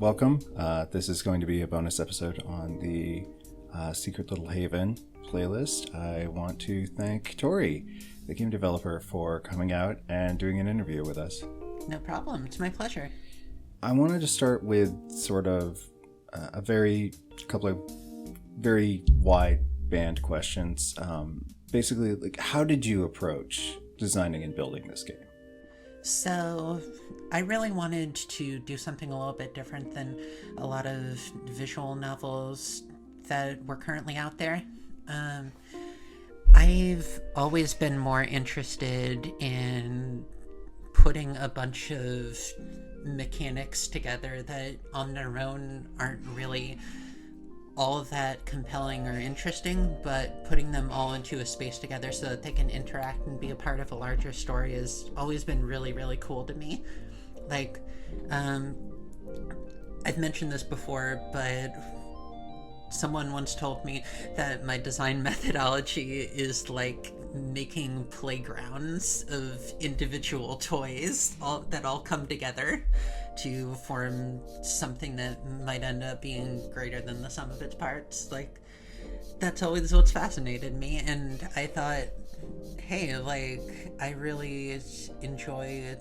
welcome. This is going to be a bonus episode on the Secret Little Haven playlist. I want to thank Tori, the game developer, for coming out and doing an interview with us. No problem. It's my pleasure. I wanted to start with sort of a couple of very wide band questions. Basically, like, how did you approach designing and building this game? So I really wanted to do something a little bit different than a lot of visual novels that were currently out there. I've always been more interested in putting a bunch of mechanics together that on their own aren't really all that compelling or interesting, but putting them all into a space together so that they can interact and be a part of a larger story has always been really, really cool to me. Like, I've mentioned this before, but someone once told me that my design methodology is like making playgrounds of individual toys that all come together to form something that might end up being greater than the sum of its parts. Like, that's always what's fascinated me, and I thought, hey, like, I really enjoy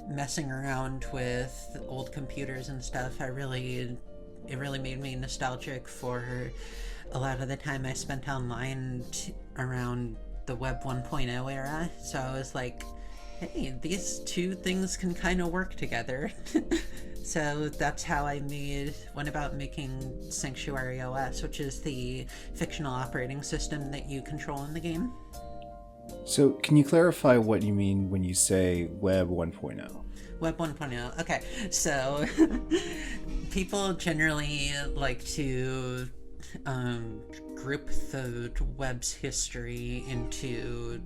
messing around with old computers and stuff. It really made me nostalgic for a lot of the time I spent online around the Web 1.0 era. So I was like, hey, these two things can kind of work together. So that's how I went about making Sanctuary OS, which is the fictional operating system that you control in the game. So can you clarify what you mean when you say Web 1.0? Web 1.0. Okay, so people generally like to group the web's history into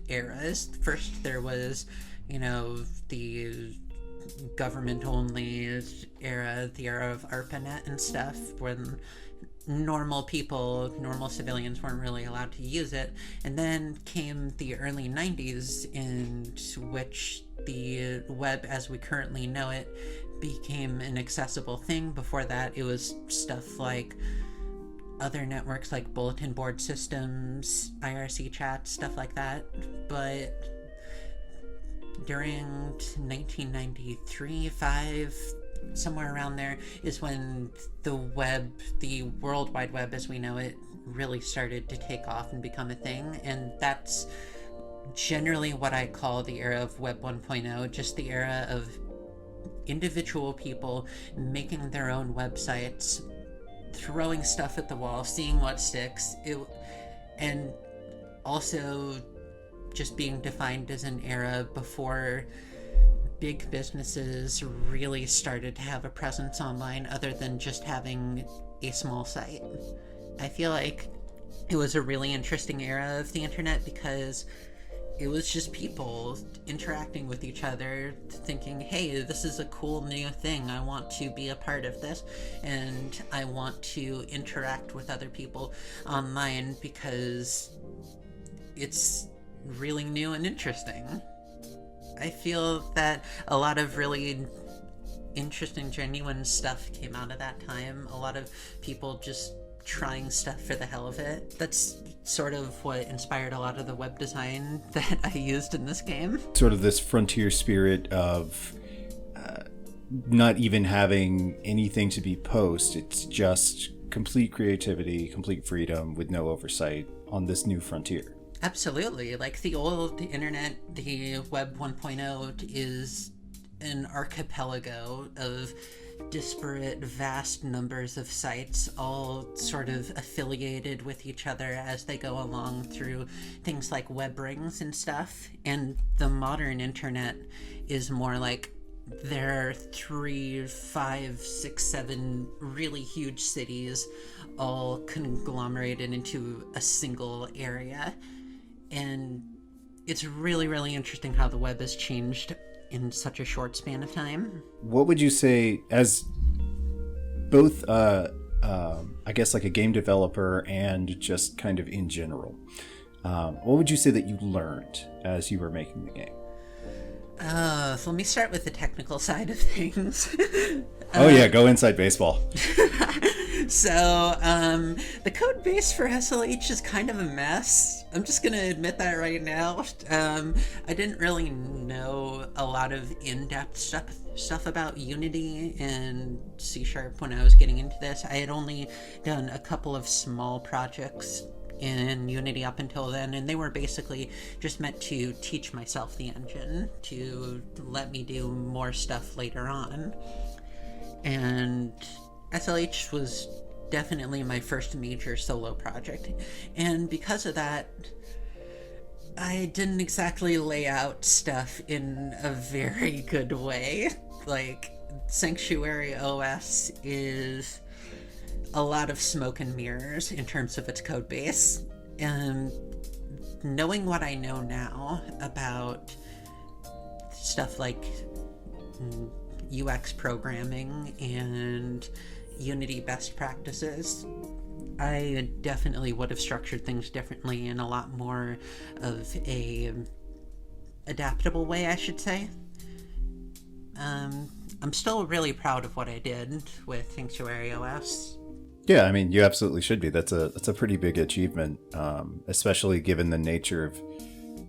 eras. First, there was, the government-only era, the era of ARPANET and stuff, when normal civilians weren't really allowed to use it. And then came the early 90s, in which the web as we currently know it became an accessible thing. Before that, it was stuff like other networks like bulletin board systems, IRC chats, stuff like that. But during 1993, 5, somewhere around there, is when the World Wide Web as we know it, really started to take off and become a thing. And that's generally what I call the era of Web 1.0, just the era of individual people making their own websites, throwing stuff at the wall, seeing what sticks, and also just being defined as an era before big businesses really started to have a presence online other than just having a small site. I feel like it was a really interesting era of the internet because it was just people interacting with each other, thinking, hey, this is a cool new thing. I want to be a part of this, and I want to interact with other people online because it's really new and interesting. I feel that a lot of really interesting, genuine stuff came out of that time. A lot of people just trying stuff for the hell of it. That's sort of what inspired a lot of the web design that I used in this game. Sort of this frontier spirit of not even having anything to be post. It's just complete creativity, complete freedom with no oversight on this new frontier. Absolutely. Like, the old internet, the Web 1.0 is an archipelago of disparate, vast numbers of sites, all sort of affiliated with each other as they go along through things like web rings and stuff. And the modern internet is more like there are 3, 5, 6, 7 really huge cities all conglomerated into a single area. And it's really, really interesting how the web has changed in such a short span of time. What would you say, as both, I guess, like a game developer and just kind of in general, what would you say that you learned as you were making the game? So let me start with the technical side of things. Oh yeah, go inside baseball. So, the code base for SLH is kind of a mess. I'm just gonna admit that right now. I didn't really know a lot of in-depth stuff about Unity and C# when I was getting into this. I had only done a couple of small projects in Unity up until then, and they were basically just meant to teach myself the engine, to let me do more stuff later on. And SLH was definitely my first major solo project, and because of that, I didn't exactly lay out stuff in a very good way. Like, Sanctuary OS is a lot of smoke and mirrors in terms of its code base, and knowing what I know now about stuff like UX programming and Unity best practices, I definitely would have structured things differently in a lot more of a adaptable way, I should say. I'm still really proud of what I did with Sanctuary OS. Yeah, I mean, you absolutely should be. That's a pretty big achievement, especially given the nature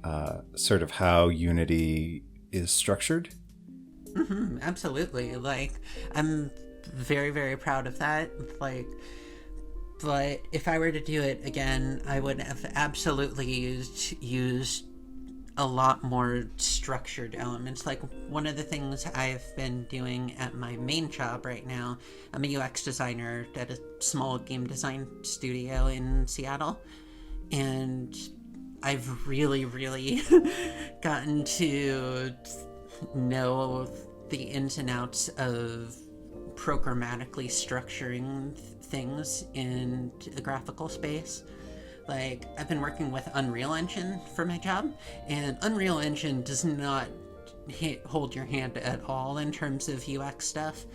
of sort of how Unity is structured. Mm-hmm, absolutely. Like, I'm very, very proud of that. Like, but if I were to do it again, I would have absolutely used a lot more structured elements. Like, one of the things I've been doing at my main job right now, I'm a UX designer at a small game design studio in Seattle, and I've really, really gotten to know the ins and outs of programmatically structuring things in a graphical space. Like, I've been working with Unreal Engine for my job, and Unreal Engine does not hold your hand at all in terms of UX stuff.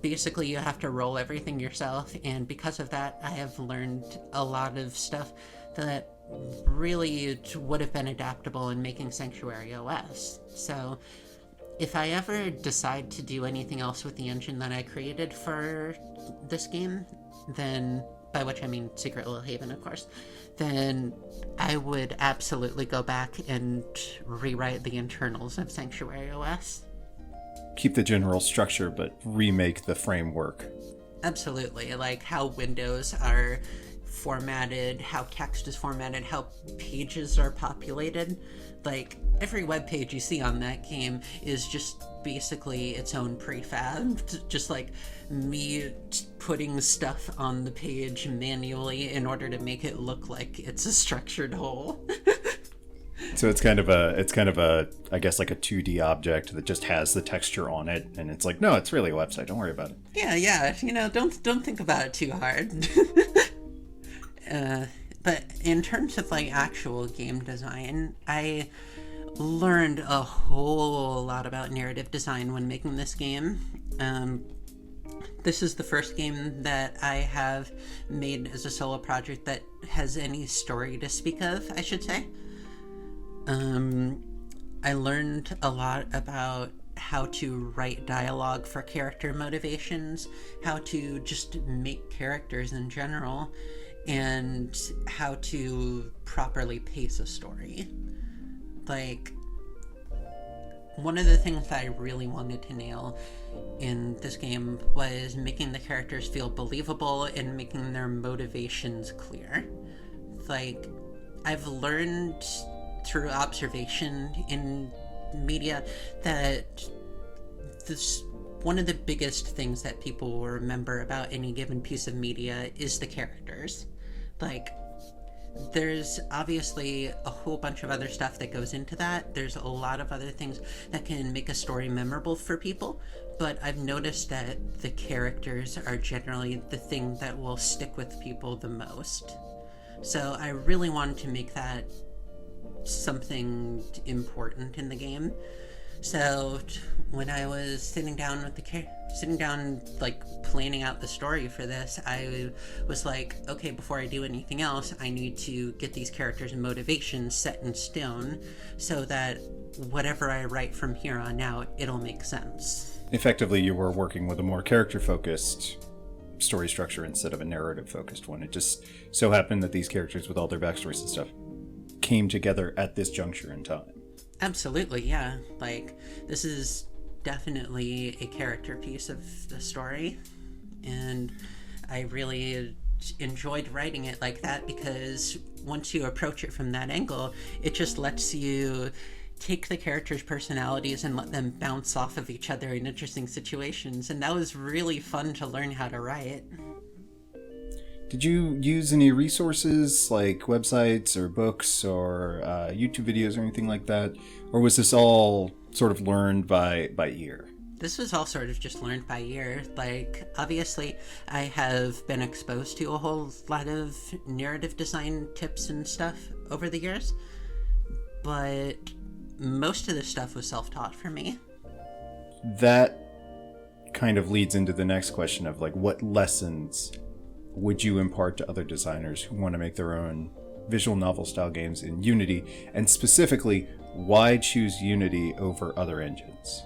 Basically, you have to roll everything yourself, and because of that, I have learned a lot of stuff that really would have been adaptable in making Sanctuary OS. So, if I ever decide to do anything else with the engine that I created for this game, then, by which I mean Secret Little Haven, of course, then I would absolutely go back and rewrite the internals of Sanctuary OS. Keep the general structure, but remake the framework. Absolutely. Like how windows are formatted, how text is formatted, how pages are populated. Like, every web page you see on that game is just basically its own prefab, just like me putting stuff on the page manually in order to make it look like it's a structured whole. So it's kind of a I guess like a 2D object that just has the texture on it, and it's like, no, it's really a website, don't worry about it. Yeah, don't think about it too hard. But in terms of like actual game design, I learned a whole lot about narrative design when making this game. This is the first game that I have made as a solo project that has any story to speak of, I should say. I learned a lot about how to write dialogue for character motivations, how to just make characters in general, and how to properly pace a story. Like, one of the things that I really wanted to nail in this game was making the characters feel believable and making their motivations clear. Like, I've learned through observation in media that one of the biggest things that people will remember about any given piece of media is the characters. Like, there's obviously a whole bunch of other stuff that goes into that. There's a lot of other things that can make a story memorable for people, but I've noticed that the characters are generally the thing that will stick with people the most. So I really wanted to make that something important in the game. So when I was sitting down like planning out the story for this, I was like, okay, before I do anything else, I need to get these characters' motivations set in stone so that whatever I write from here on out, it'll make sense. Effectively, you were working with a more character-focused story structure instead of a narrative-focused one. It just so happened that these characters, with all their backstories and stuff, came together at this juncture in time. Absolutely, yeah. Like, this is definitely a character piece of the story, and I really enjoyed writing it like that because once you approach it from that angle, it just lets you take the characters' personalities and let them bounce off of each other in interesting situations, and that was really fun to learn how to write. Did you use any resources like websites or books or YouTube videos or anything like that? Or was this all sort of learned by ear? This was all sort of just learned by ear. Like, obviously, I have been exposed to a whole lot of narrative design tips and stuff over the years, but most of the stuff was self-taught for me. That kind of leads into the next question of like, what lessons would you impart to other designers who want to make their own visual novel style games in Unity? And specifically, why choose Unity over other engines?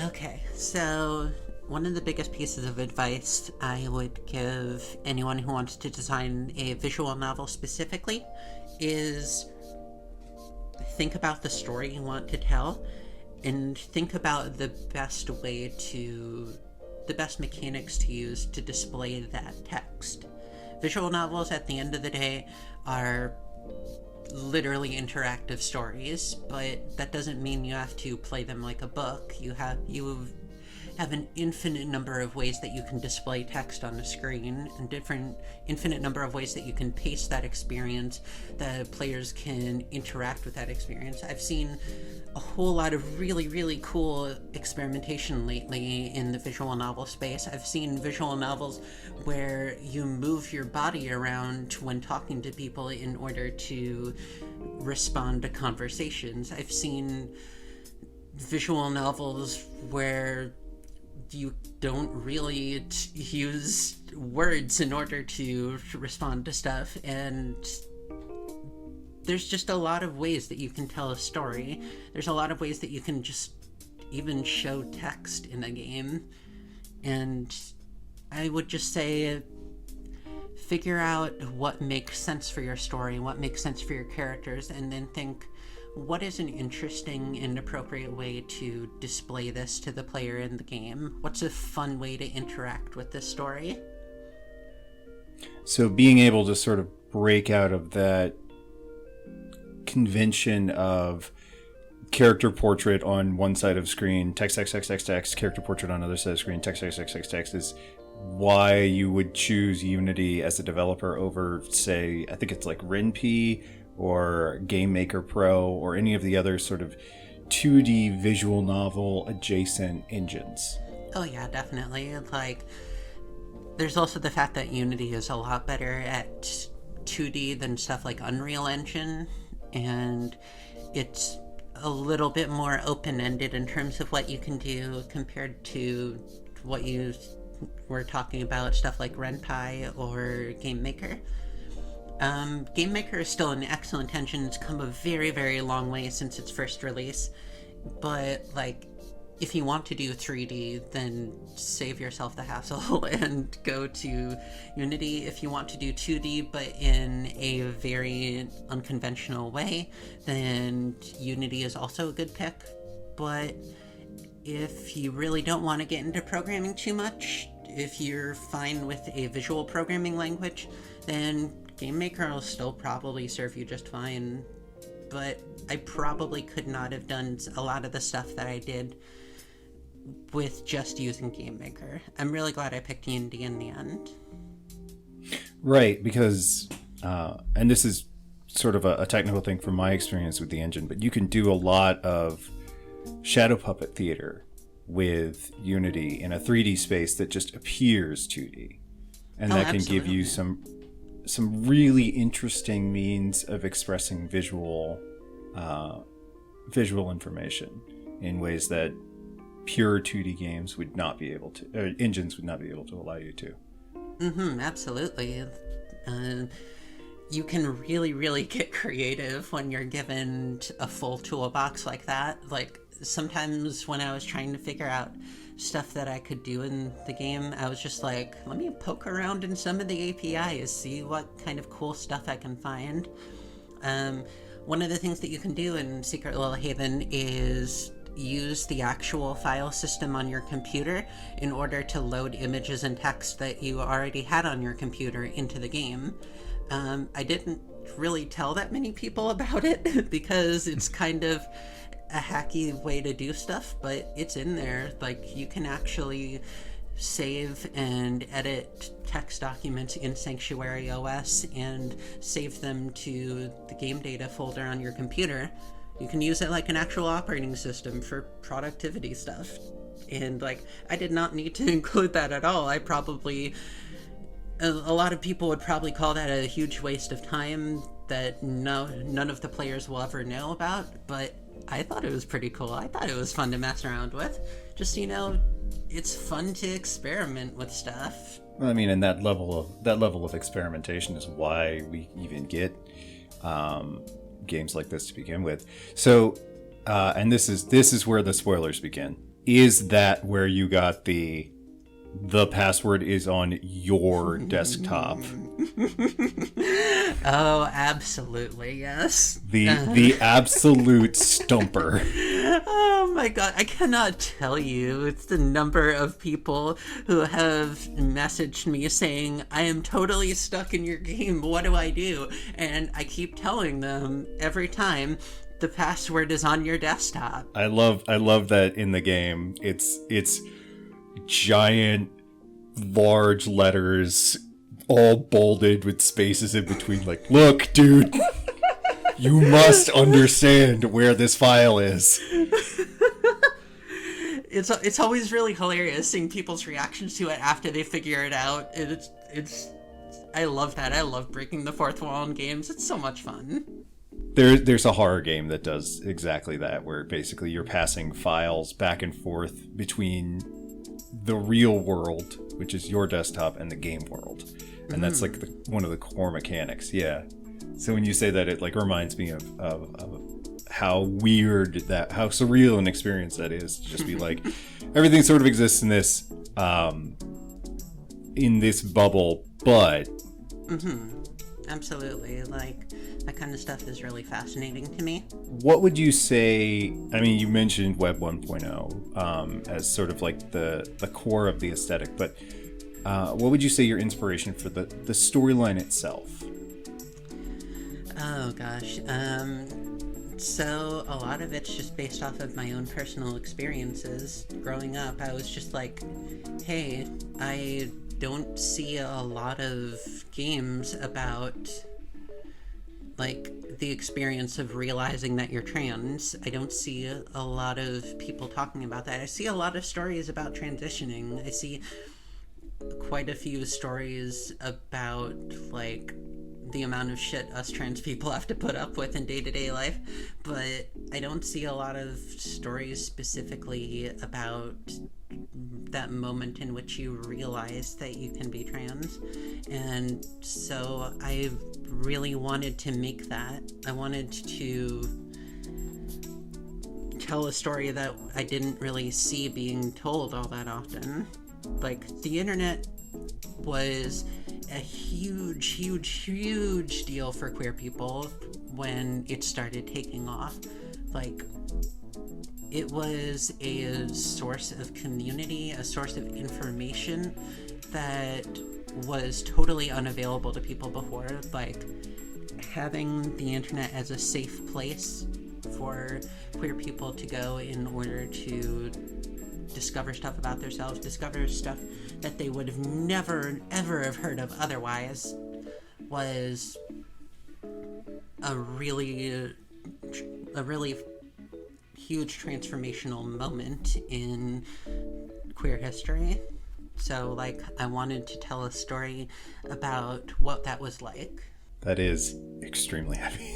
Okay, so one of the biggest pieces of advice I would give anyone who wants to design a visual novel specifically is think about the story you want to tell and think about the best mechanics to use to display that text. Visual novels, at the end of the day, are literally interactive stories, but that doesn't mean you have to play them like a book. You have an infinite number of ways that you can display text on a screen, and infinite number of ways that you can pace that experience, that players can interact with that experience. I've seen a whole lot of really, really cool experimentation lately in the visual novel space. I've seen visual novels where you move your body around when talking to people in order to respond to conversations. I've seen visual novels where you don't really use words in order to respond to stuff, and there's just a lot of ways that you can tell a story. There's a lot of ways that you can just even show text in a game, and I would just say figure out what makes sense for your story, what makes sense for your characters, and then think, what is an interesting and appropriate way to display this to the player in the game? What's a fun way to interact with this story? So being able to sort of break out of that convention of character portrait on one side of screen, text, character portrait on the other side of screen, text is why you would choose Unity as a developer over, say, I think it's like RenP or Game Maker Pro or any of the other sort of 2D visual novel adjacent engines. Oh yeah, definitely. Like, there's also the fact that Unity is a lot better at 2D than stuff like Unreal Engine, and it's a little bit more open-ended in terms of what you can do compared to what you were talking about, stuff like RenPy or Game Maker. Game Maker is still an excellent engine. It's come a very, very long way since its first release. But, like, if you want to do 3D, then save yourself the hassle and go to Unity. If you want to do 2D, but in a very unconventional way, then Unity is also a good pick. But if you really don't want to get into programming too much, if you're fine with a visual programming language, then Game Maker will still probably serve you just fine. But I probably could not have done a lot of the stuff that I did with just using Game Maker. I'm really glad I picked Unity in the end. Right, because, and this is sort of a technical thing from my experience with the engine, but you can do a lot of shadow puppet theater with Unity in a 3D space that just appears 2D. And that can give you some really interesting means of expressing visual information. in ways that pure 2D games would not be able to, or engines would not be able to allow you to. Absolutely. You can really, really get creative when you're given a full toolbox like that. Like, sometimes when I was trying to figure out stuff that I could do in the game, I was just like, let me poke around in some of the APIs, see what kind of cool stuff I can find. One of the things that you can do in Secret Little Haven is use the actual file system on your computer in order to load images and text that you already had on your computer into the game. I didn't really tell that many people about it because it's kind of a hacky way to do stuff, but it's in there. Like, you can actually save and edit text documents in Sanctuary OS and save them to the game data folder on your computer. You can use it like an actual operating system for productivity stuff. And, like, I did not need to include that at all. A lot of people would probably call that a huge waste of time that none of the players will ever know about, but I thought it was pretty cool. I thought it was fun to mess around with. Just, it's fun to experiment with stuff. I mean, and that level of experimentation is why we even get games like this to begin with. So, and this is where the spoilers begin. Is that where you got the password is on your desktop? Oh, absolutely, yes. The absolute stumper. Oh my god, I cannot tell you. It's the number of people who have messaged me saying, I am totally stuck in your game, what do I do? And I keep telling them every time, the password is on your desktop. I love that in the game. It's giant, large letters, all bolded with spaces in between. Like, look, dude, you must understand where this file is. It's always really hilarious seeing people's reactions to it after they figure it out. I love that. I love breaking the fourth wall in games. It's so much fun. There's a horror game that does exactly that, where basically you're passing files back and forth between the real world, which is your desktop, and the game world. And that's like one of the core mechanics. Yeah. So when you say that, it like reminds me of how weird how surreal an experience that is to just be like, everything sort of exists in this bubble, but absolutely, like, that kind of stuff is really fascinating to me. What would you say? I mean, you mentioned Web 1.0 as sort of like the core of the aesthetic, but what would you say your inspiration for the storyline itself? Oh gosh, so a lot of it's just based off of my own personal experiences. Growing up, I was just like, hey, I don't see a lot of games about, like, the experience of realizing that you're trans. I don't see a lot of people talking about that. I see a lot of stories about transitioning. I see quite a few stories about, like, the amount of shit us trans people have to put up with in day-to-day life, but I don't see a lot of stories specifically about that moment in which you realize that you can be trans. And so I really wanted to make that. I wanted to tell a story that I didn't really see being told all that often. Like, the internet was a huge deal for queer people when it started taking off. Like, it was a source of community, a source of information that was totally unavailable to people before. Like, having the internet as a safe place for queer people to go in order to discover stuff about themselves, discover stuff that they would have never, ever have heard of otherwise, was a really huge transformational moment in queer history. So, like, I wanted to tell a story about what that was like. That is extremely heavy.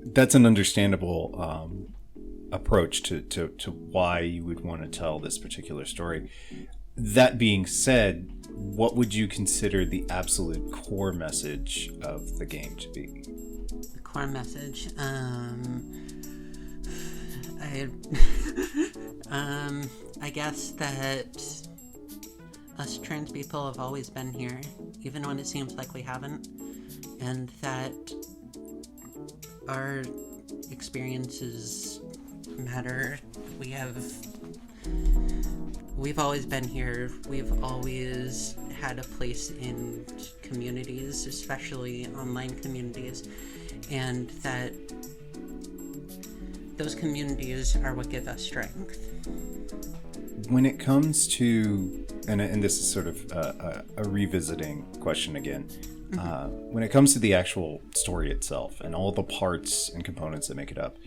That's an understandable approach to why you would want to tell this particular story. That being said, what would you consider the absolute core message of the game to be? The core message, I guess that us trans people have always been here, even when it seems like we haven't, and that our experiences matter. We've always been here. We've always had a place in communities, especially online communities, and that those communities are what give us strength. When it comes to, and this is sort of a revisiting question again, when it comes to the actual story itself and all the parts and components that make it up,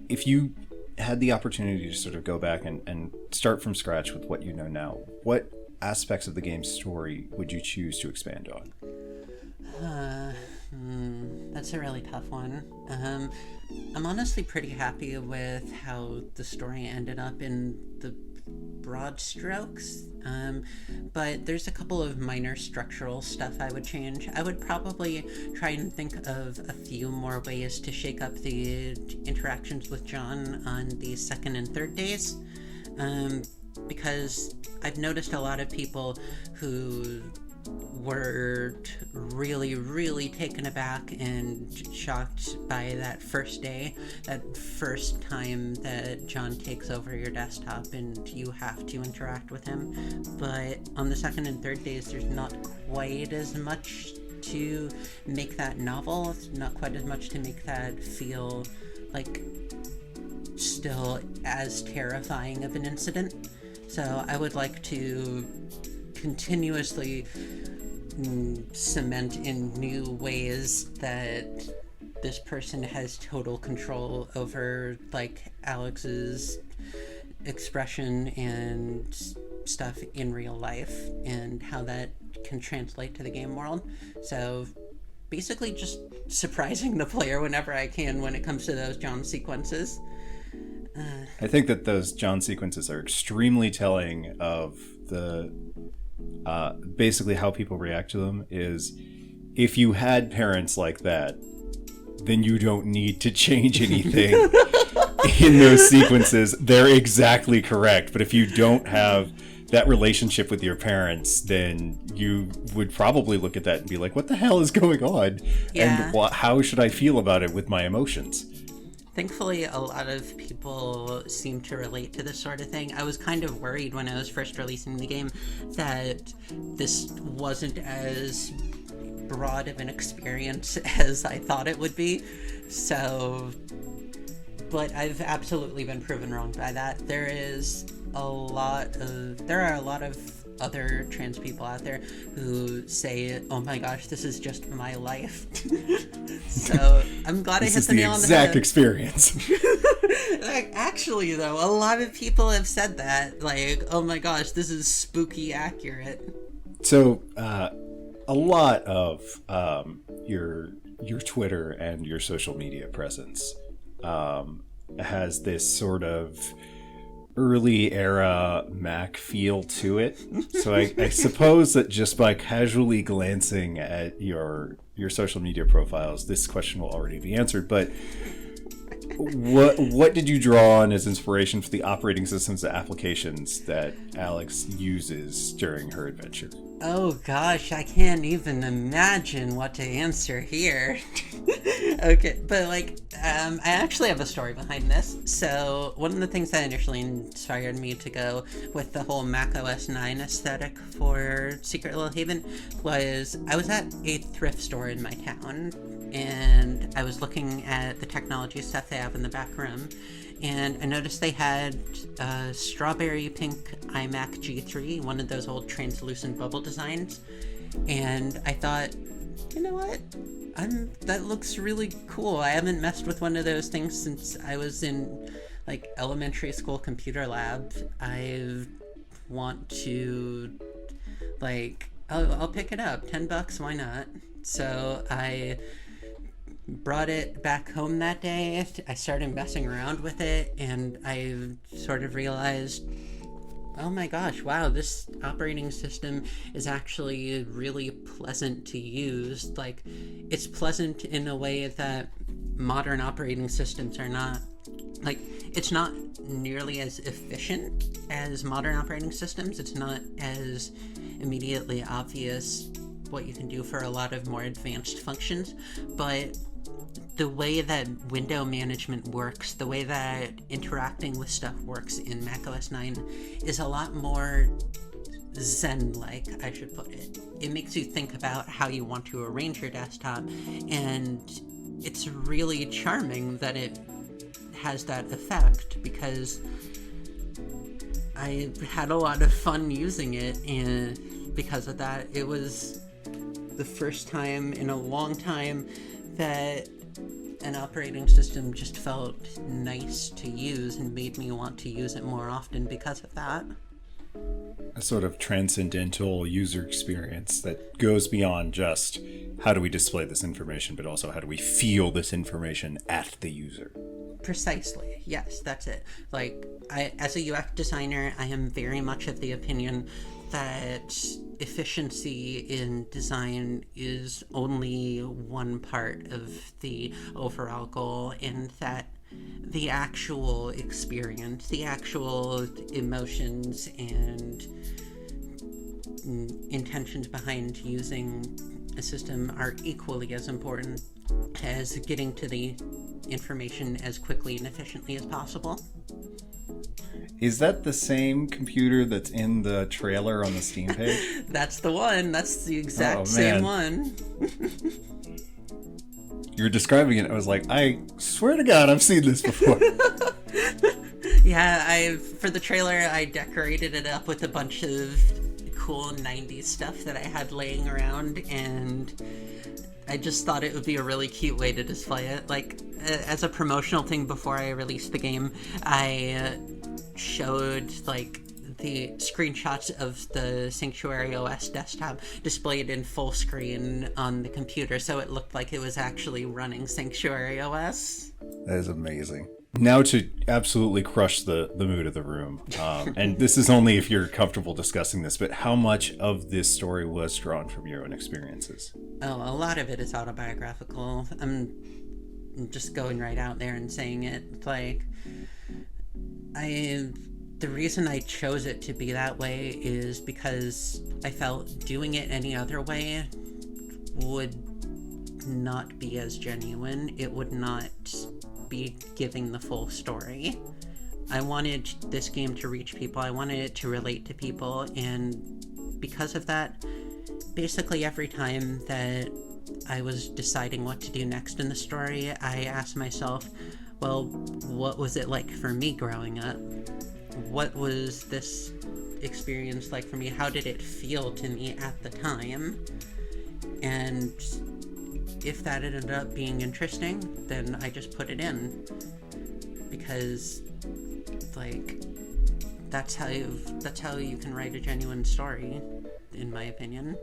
if you had the opportunity to sort of go back and start from scratch with what you know now, what aspects of the game's story would you choose to expand on? That's a really tough one. I'm honestly pretty happy with how the story ended up in the broad strokes, but there's a couple of minor structural stuff I would change. I would probably try and think of a few more ways to shake up the interactions with John on the second and third days, because I've noticed a lot of people who were really, really taken aback and shocked by that first day, that first time that John takes over your desktop and you have to interact with him. But on the second and third days, there's not quite as much to make that novel. It's not quite as much to make that feel like still as terrifying of an incident. So I would like to continuously cement in new ways that this person has total control over, like, Alex's expression and stuff in real life and how that can translate to the game world. So basically just surprising the player whenever I can when it comes to those John sequences. I think that those John sequences are extremely telling of the basically how people react to them. Is if you had parents like that, then you don't need to change anything in those sequences. They're exactly correct. But if you don't have that relationship with your parents, then you would probably look at that and be like, what the hell is going on? Yeah. And how should I feel about it with my emotions? Thankfully, a lot of people seem to relate to this sort of thing. I was kind of worried when I was first releasing the game that this wasn't as broad of an experience as I thought it would be. So, but I've absolutely been proven wrong by that. There are a lot of other trans people out there who say, oh my gosh, this is just my life. So I'm glad I hit the nail on the head. This is the exact experience. Like, actually though, a lot of people have said that, like, oh my gosh, this is spooky accurate. So a lot of your Twitter and your social media presence has this sort of early era Mac feel to it. So I suppose that just by casually glancing at your social media profiles, this question will already be answered. But what did you draw on as inspiration for the operating systems and applications that Alex uses during her adventure? Oh gosh, I can't even imagine what to answer here. Okay, but like, I actually have a story behind this. So one of the things that initially inspired me to go with the whole Mac OS 9 aesthetic for Secret Little Haven was I was at a thrift store in my town, and I was looking at the technology stuff they have in the back room, and I noticed they had a strawberry pink iMac G3, one of those old translucent bubble designs, and I thought, you know what? That looks really cool. I haven't messed with one of those things since I was in, like, elementary school computer lab. I want to, like, I'll pick it up. $10, why not? So I brought it back home that day. I started messing around with it, and I sort of realized, oh my gosh, wow, this operating system is actually really pleasant to use. Like, it's pleasant in a way that modern operating systems are not. Like, it's not nearly as efficient as modern operating systems. It's not as immediately obvious what you can do for a lot of more advanced functions, but the way that window management works, the way that interacting with stuff works in macOS 9 is a lot more Zen-like, I should put it. It makes you think about how you want to arrange your desktop, and it's really charming that it has that effect, because I had a lot of fun using it, and because of that, it was the first time in a long time that an operating system just felt nice to use and made me want to use it more often because of that. A sort of transcendental user experience that goes beyond just how do we display this information, but also how do we feel this information at the user. Precisely. Yes, that's it. Like, as a UX designer, I am very much of the opinion that efficiency in design is only one part of the overall goal, and that the actual experience, the actual emotions and intentions behind using a system are equally as important as getting to the information as quickly and efficiently as possible. Is that the same computer that's in the trailer on the Steam page? That's the one. That's the exact same one. You were describing it. I was like, I swear to God, I've seen this before. Yeah, for the trailer, I decorated it up with a bunch of cool 90s stuff that I had laying around, and I just thought it would be a really cute way to display it. Like, as a promotional thing before I released the game, I showed, like, the screenshots of the Sanctuary OS desktop displayed in full screen on the computer, so it looked like it was actually running Sanctuary OS. That is amazing. Now to absolutely crush the mood of the room, and this is only if you're comfortable discussing this, but how much of this story was drawn from your own experiences? Oh, a lot of it is autobiographical. I'm just going right out there and saying it. Like, the reason I chose it to be that way is because I felt doing it any other way would not be as genuine. It would not be giving the full story. I wanted this game to reach people. I wanted it to relate to people, and because of that, basically every time that I was deciding what to do next in the story, I asked myself, well, what was it like for me growing up? What was this experience like for me? How did it feel to me at the time? And if that ended up being interesting, then I just put it in. Because, like, that's how you can write a genuine story, in my opinion.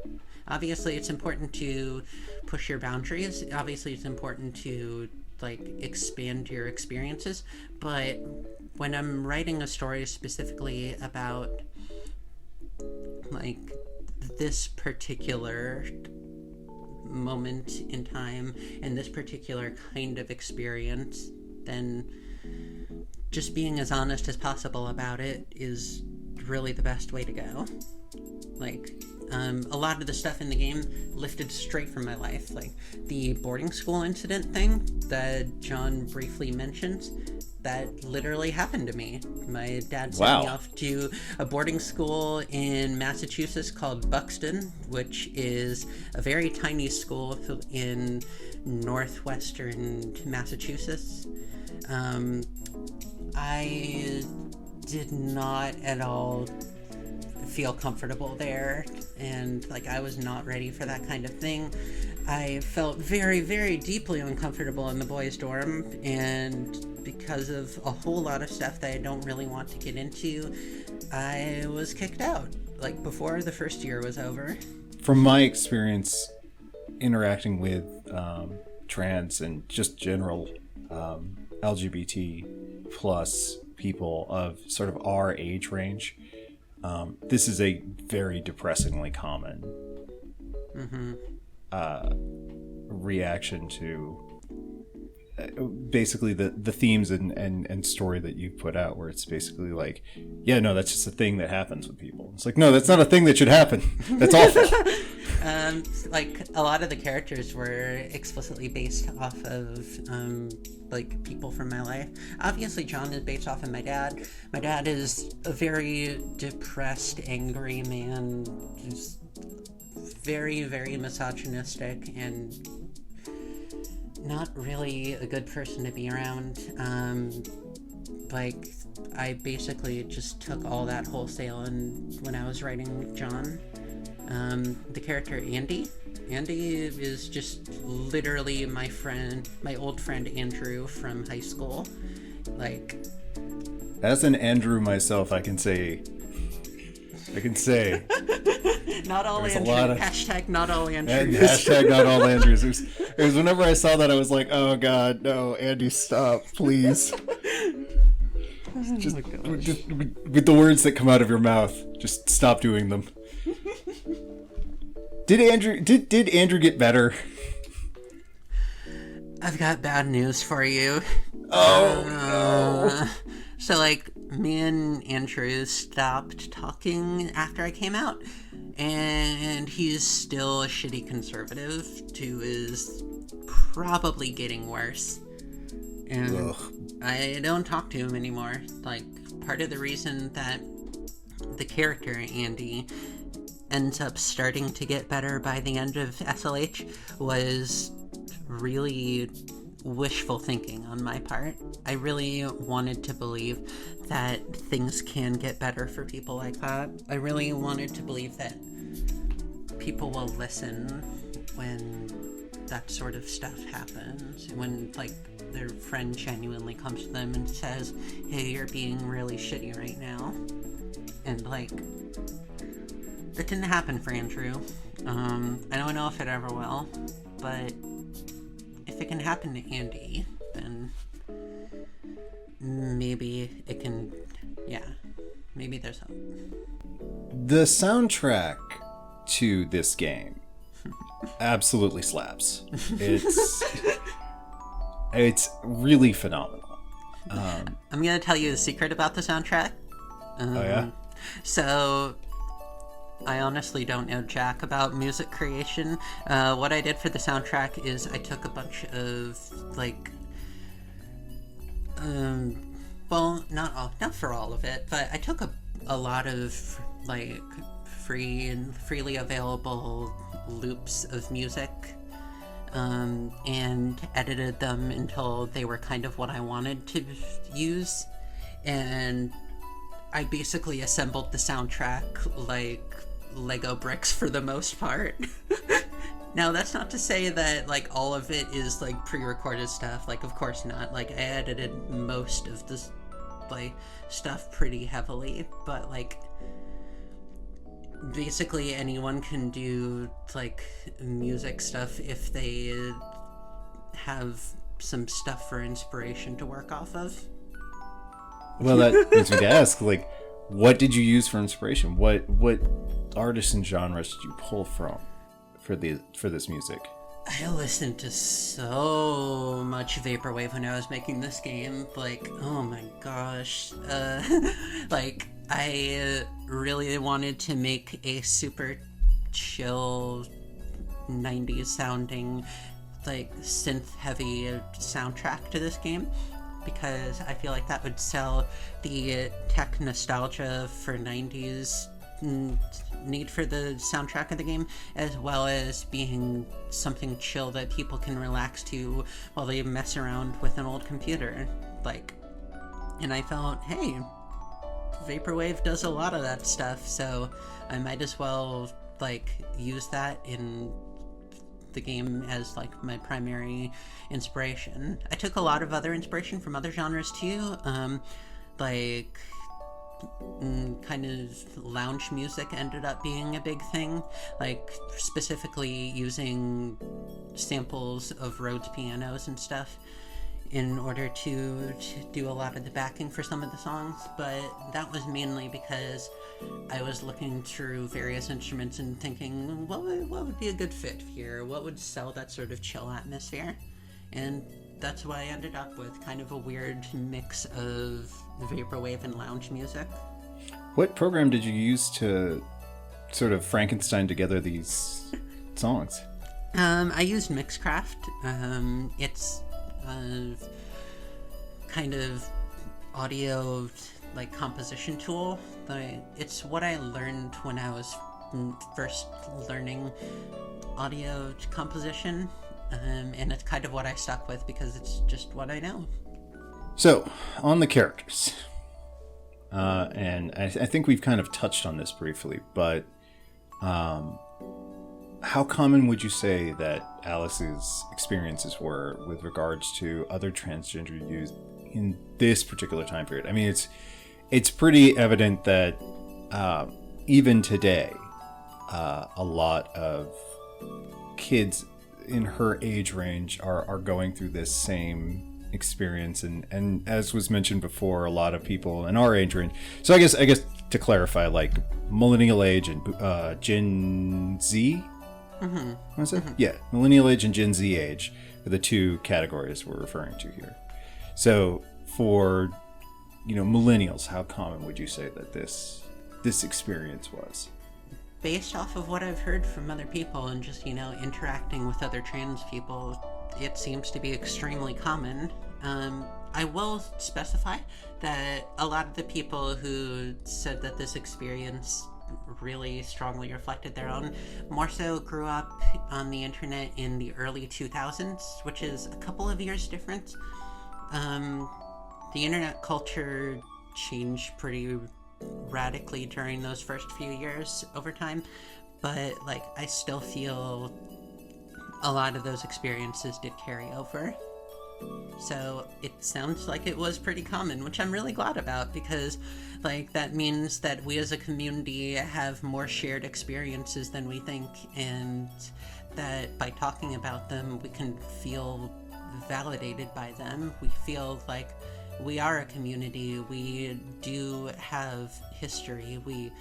Obviously, it's important to push your boundaries. Obviously, it's important to, like, expand your experiences. But when I'm writing a story specifically about, like, this particular moment in time and this particular kind of experience, then just being as honest as possible about it is really the best way to go. Like, a lot of the stuff in the game lifted straight from my life. Like, the boarding school incident thing that John briefly mentions, that literally happened to me. My dad sent me off to a boarding school in Massachusetts called Buxton, which is a very tiny school in northwestern Massachusetts. I did not at all feel comfortable there, and, like, I was not ready for that kind of thing. I felt very, very deeply uncomfortable in the boys' dorm, and because of a whole lot of stuff that I don't really want to get into, I was kicked out, like, before the first year was over. From my experience interacting with trans and just general LGBT plus people of sort of our age range, this is a very depressingly common reaction to basically the themes and story that you've put out, where it's basically like, yeah, no, that's just a thing that happens with people. It's like, no, that's not a thing that should happen. That's awful. Like a lot of the characters were explicitly based off of like people from my life. Obviously John is based off of my dad. My dad is a very depressed, angry man who's very, very misogynistic and not really a good person to be around. Like, I basically just took all that wholesale and when I was writing John. The character Andy is just literally my old friend Andrew from high school. Like, as an Andrew myself, I can say not all Andrews. Hashtag not all Andrews. Hashtag not all Andrews. It was whenever I saw that, I was like, oh god, no, Andy, stop, please. Just with the words that come out of your mouth, just stop doing them. Did Andrew get better? I've got bad news for you. Oh no. So like, me and Andrew stopped talking after I came out, and he's still a shitty conservative who is probably getting worse. And ugh. I don't talk to him anymore. Like, part of the reason that the character Andy ends up starting to get better by the end of SLH was really wishful thinking on my part. I really wanted to believe that things can get better for people like that. I really wanted to believe that people will listen when that sort of stuff happens. When, like, their friend genuinely comes to them and says, hey, you're being really shitty right now. And, like, that didn't happen for Andrew. I don't know if it ever will, but if it can happen to Andy, then maybe it can, maybe there's hope. The soundtrack to this game absolutely slaps. It's really phenomenal. I'm gonna tell you a secret about the soundtrack. Oh yeah? So, I honestly don't know jack about music creation. What I did for the soundtrack is I took a bunch of, like, well, not for all of it, but I took a lot of, like, freely available loops of music, and edited them until they were kind of what I wanted to use, and I basically assembled the soundtrack like Lego bricks for the most part. Now, that's not to say that, like, all of it is, like, pre-recorded stuff. Like, of course not. Like, I edited most of this, like, stuff pretty heavily, but, like, basically anyone can do, like, music stuff if they have some stuff for inspiration to work off of. Well, that leads me to ask, like, what did you use for inspiration? What artists and genres did you pull from for this music? I listened to so much vaporwave when I was making this game. Like, oh my gosh. Like, I really wanted to make a super chill 90s sounding, like, synth heavy soundtrack to this game, because I feel like that would sell the tech nostalgia for 90s need for the soundtrack of the game, as well as being something chill that people can relax to while they mess around with an old computer. Like, and I felt, hey, vaporwave does a lot of that stuff, so I might as well, like, use that in the game as, like, my primary inspiration. I took a lot of other inspiration from other genres too, like kind of lounge music ended up being a big thing, like specifically using samples of Rhodes pianos and stuff in order to do a lot of the backing for some of the songs. But that was mainly because I was looking through various instruments and thinking, what would be a good fit here? What would sell that sort of chill atmosphere? And that's why I ended up with kind of a weird mix of vaporwave and lounge music. What program did you use to sort of Frankenstein together these songs? I used Mixcraft. It's kind of audio like composition tool. It's what I learned when I was first learning audio composition, and it's kind of what I stuck with because it's just what I know. So, on the characters, and I think we've kind of touched on this briefly, but how common would you say that Alex's experiences were with regards to other transgender youth in this particular time period? I mean, it's pretty evident that even today, a lot of kids in her age range are going through this same experience, and as was mentioned before, a lot of people in our age range. So I guess to clarify, like millennial age and Gen Z. Mm-hmm. What is it? Mm-hmm. Yeah, millennial age and Gen Z age are the two categories we're referring to here. So for millennials, how common would you say that this experience was? Based off of what I've heard from other people and just interacting with other trans people, it seems to be extremely common. I will specify that a lot of the people who said that this experience really strongly reflected their own more so grew up on the internet in the early 2000s, which is a couple of years difference. The internet culture changed pretty radically during those first few years over time, but I still feel a lot of those experiences did carry over. So it sounds like it was pretty common, which I'm really glad about, because that means that we as a community have more shared experiences than we think, and that by talking about them we can feel validated by them. We feel like we are a community. We do have history. We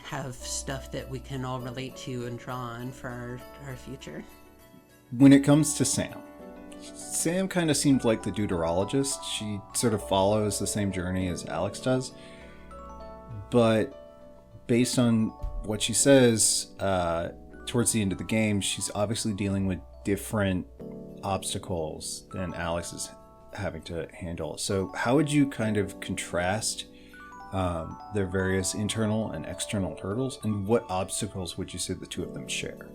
have stuff that we can all relate to and draw on for our future. When it comes to Sam kind of seemed like the deuterologist. She sort of follows the same journey as Alex does. But based on what she says, towards the end of the game, she's obviously dealing with different obstacles than Alex is having to handle. So how would you kind of contrast their various internal and external hurdles, and what obstacles would you say the two of them share?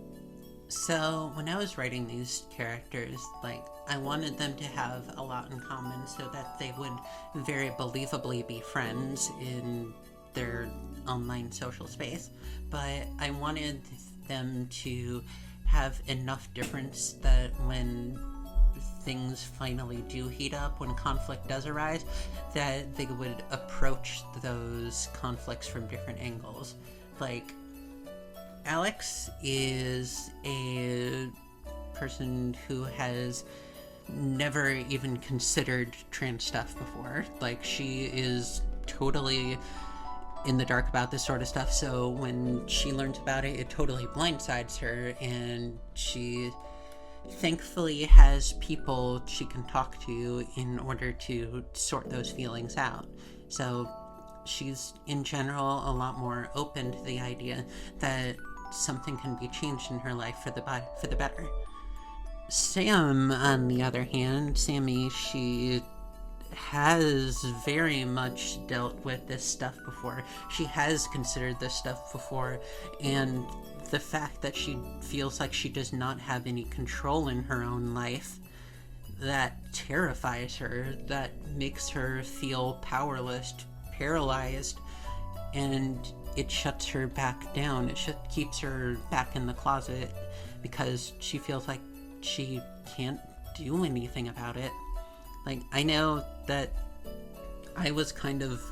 So when I was writing these characters, I wanted them to have a lot in common so that they would very believably be friends in their online social space. But I wanted them to have enough difference that when things finally do heat up, when conflict does arise, that they would approach those conflicts from different angles. Alex is a person who has never even considered trans stuff before. She is totally in the dark about this sort of stuff, so when she learns about it, it totally blindsides her, and she thankfully has people she can talk to in order to sort those feelings out. So she's in general a lot more open to the idea that something can be changed in her life for the better. Sam, on the other hand, Sammy, she has very much dealt with this stuff before. She has considered this stuff before, and the fact that she feels like she does not have any control in her own life, that terrifies her, that makes her feel powerless, paralyzed, and it shuts her back down. It keeps her back in the closet because she feels like she can't do anything about it. I know that I was kind of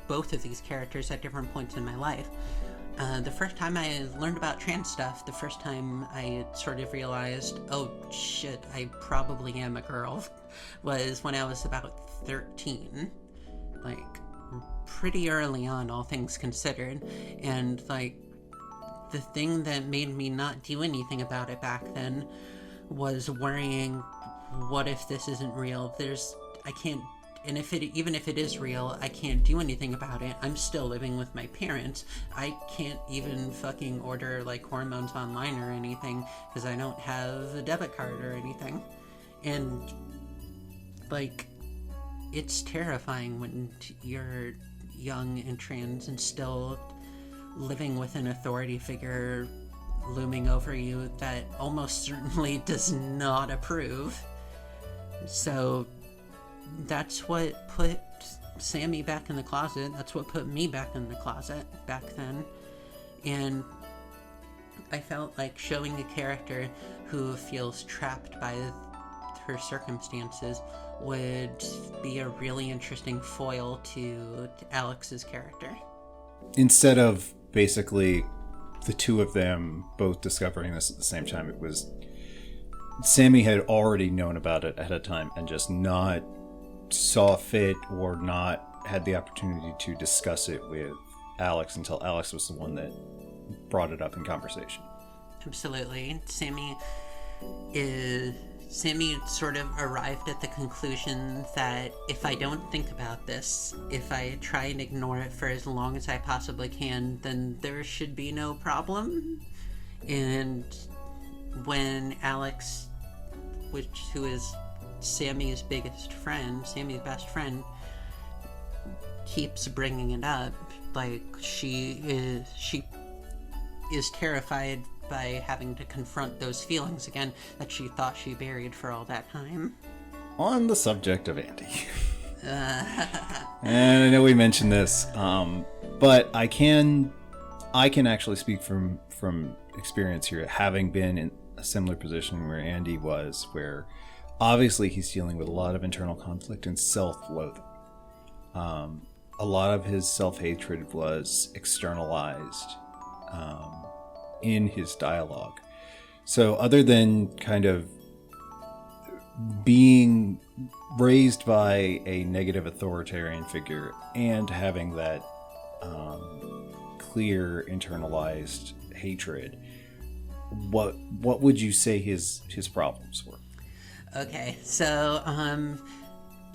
both of these characters at different points in my life. The first time I learned about trans stuff, the first time I sort of realized, oh shit, I probably am a girl, was when I was about 13. Like, pretty early on, all things considered. And, like, the thing that made me not do anything about it back then was worrying, what if this isn't real? I can't, and even if it is real, I can't do anything about it. I'm still living with my parents. I can't even fucking order, like, hormones online or anything, because I don't have a debit card or anything. And, like, it's terrifying when you're young and trans and still living with an authority figure looming over you that almost certainly does not approve. So that's what put Sammy back in the closet. That's what put me back in the closet back then. And I felt like showing a character who feels trapped by her circumstances would be a really interesting foil to Alex's character. Instead of basically the two of them both discovering this at the same time, it was Sammy had already known about it ahead of time and just not saw fit or not had the opportunity to discuss it with Alex until Alex was the one that brought it up in conversation. Absolutely. Sammy sort of arrived at the conclusion that if I don't think about this, if I try and ignore it for as long as I possibly can, then there should be no problem. And when Alex, who is Sammy's best friend, keeps bringing it up, like, she is terrified by having to confront those feelings again that she thought she buried for all that time. On the subject of Andy. And I know we mentioned this, but I can actually speak from experience here, having been in a similar position where Andy was, where obviously he's dealing with a lot of internal conflict and self-loathing. A lot of his self-hatred was externalized in his dialogue. So other than kind of being raised by a negative authoritarian figure and having that clear internalized hatred, what would you say his problems were? Okay, so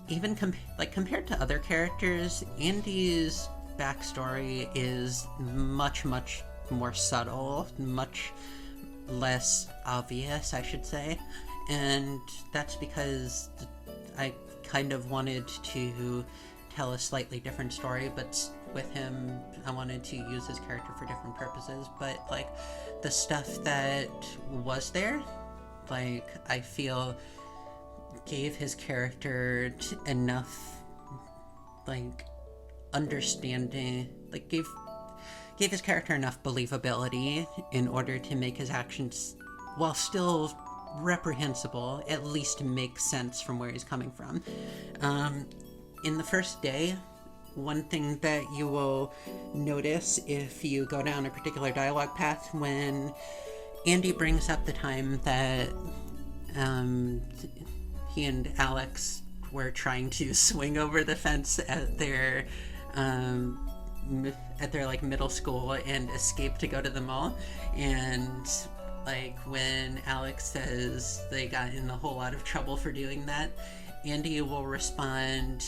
even compared to other characters, Andy's backstory is much more subtle, much less obvious, I should say. And that's because I kind of wanted to tell a slightly different story, but with him, I wanted to use his character for different purposes. But, like, the stuff that was there, like, I feel gave his character enough, like, understanding, like, gave his character enough believability in order to make his actions, while still reprehensible, at least make sense from where he's coming from. In the first day, one thing that you will notice if you go down a particular dialogue path, when Andy brings up the time that he and Alex were trying to swing over the fence at their like middle school and escape to go to the mall, and like when Alex says they got in a whole lot of trouble for doing that, Andy will respond,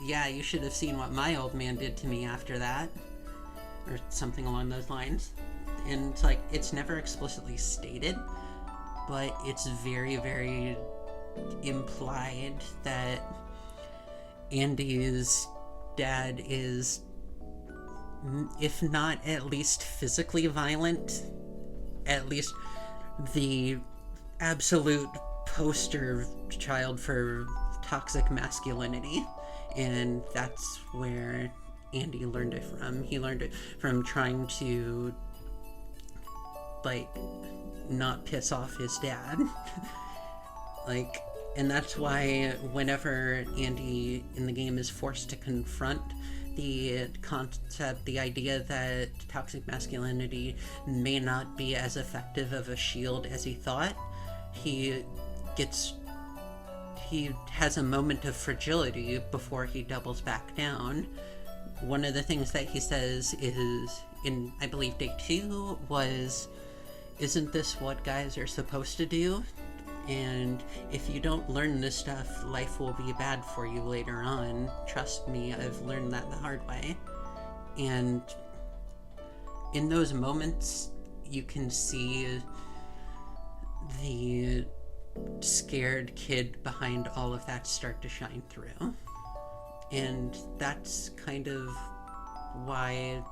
"Yeah, you should have seen what my old man did to me after that," or something along those lines. And it's like, it's never explicitly stated, but it's very, very implied that Andy's dad is, if not at least physically violent, at least the absolute poster child for toxic masculinity. And that's where Andy learned it from. He learned it from trying to, like, not piss off his dad. Like, and that's why whenever Andy in the game is forced to confront the concept, the idea that toxic masculinity may not be as effective of a shield as he thought, he has a moment of fragility before he doubles back down. One of the things that he says is, in, I believe, day 2 was, "Isn't this what guys are supposed to do? And if you don't learn this stuff, life will be bad for you later on. Trust me, I've learned that the hard way." And in those moments, you can see the scared kid behind all of that start to shine through. And that's kind of why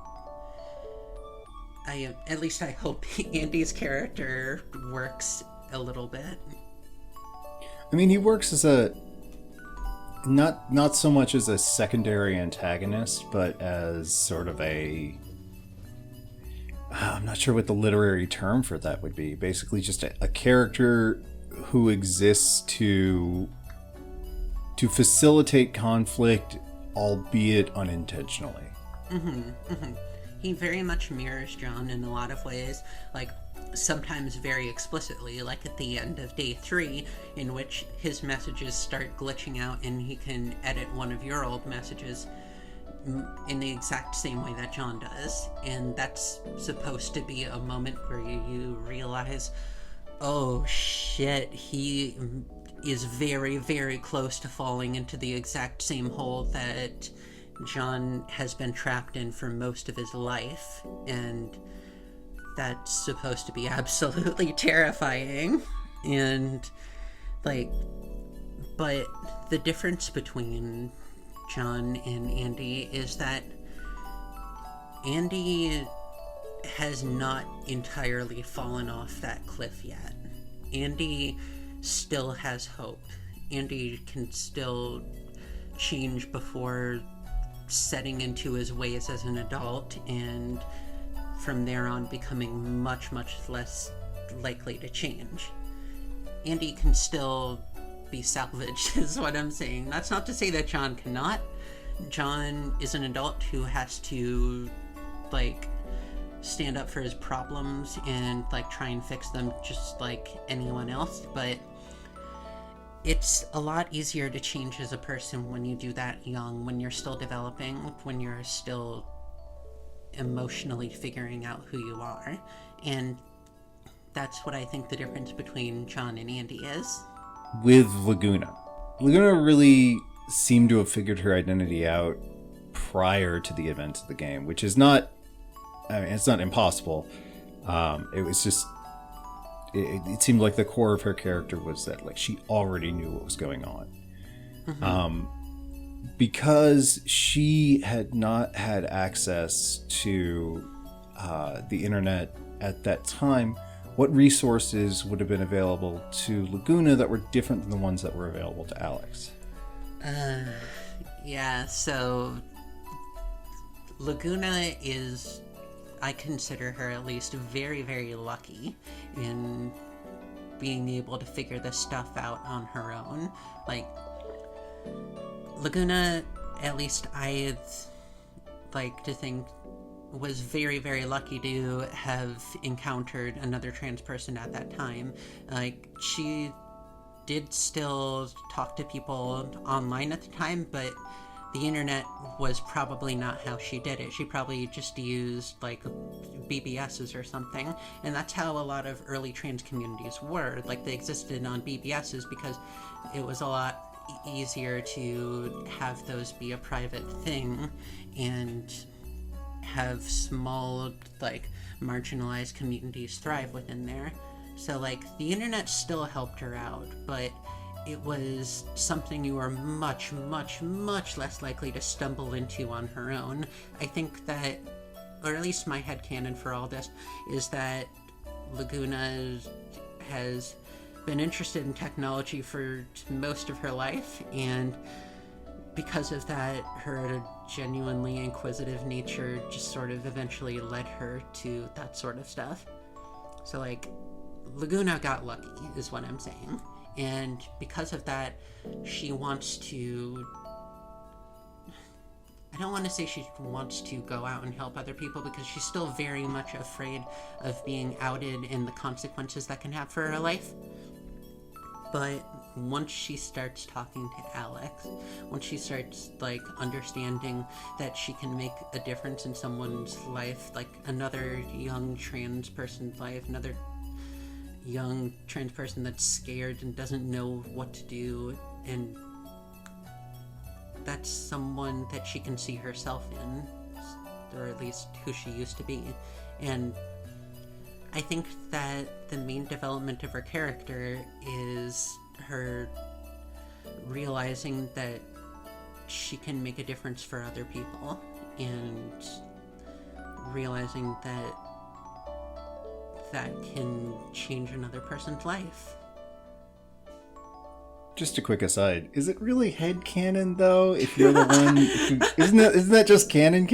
at least I hope Andy's character works a little bit. I mean, he works as a not so much as a secondary antagonist, but as sort of I'm not sure what the literary term for that would be. Basically, just a character who exists to facilitate conflict, albeit unintentionally. He very much mirrors John in a lot of ways, like sometimes very explicitly, like at the end of day 3, in which his messages start glitching out and he can edit one of your old messages in the exact same way that John does. And that's supposed to be a moment where you realize, oh shit, he is very, very close to falling into the exact same hole that John has been trapped in for most of his life. And that's supposed to be absolutely terrifying. And like, but the difference between John and Andy is that Andy has not entirely fallen off that cliff yet. Andy still has hope. Andy can still change before setting into his ways as an adult, and from there on becoming much, much less likely to change. Andy can still be salvaged, is what I'm saying. That's not to say that John cannot. John is an adult who has to, like, stand up for his problems and, like, try and fix them just like anyone else, but it's a lot easier to change as a person when you do that young, when you're still developing, when you're still emotionally figuring out who you are. And that's what I think the difference between John and Andy is. With Laguna really seemed to have figured her identity out prior to the events of the game, which is not, I mean, it's not impossible. It was just, it seemed like the core of her character was that, like, she already knew what was going on. Because she had not had access to the internet at that time, what resources would have been available to Laguna that were different than the ones that were available to Alex? Yeah, so Laguna is, I consider her at least very, very lucky in being able to figure this stuff out on her own. Like, Laguna, at least I like to think, was very, very lucky to have encountered another trans person at that time. Like, she did still talk to people online at the time, but the internet was probably not how she did it. She probably just used, like, BBSs or something, and that's how a lot of early trans communities were. Like, they existed on BBSs because it was a lot easier to have those be a private thing and have small, like, marginalized communities thrive within there. So, like, the internet still helped her out, but it was something you were much, much, much less likely to stumble into on her own. I think that, or at least my headcanon for all this, is that Laguna has been interested in technology for most of her life, and because of that, her genuinely inquisitive nature just sort of eventually led her to that sort of stuff. So, like, Laguna got lucky, is what I'm saying. And because of that, she wants to... I don't want to say she wants to go out and help other people, because she's still very much afraid of being outed and the consequences that can have for her life. But once she starts talking to Alex, once she starts, like, understanding that she can make a difference in someone's life, like another young trans person's life, another young trans person that's scared and doesn't know what to do, and that's someone that she can see herself in, or at least who she used to be. And I think that the main development of her character is her realizing that she can make a difference for other people, and realizing that that can change another person's life. Just a quick aside, is it really headcanon though? If you're the one who, isn't that just canon?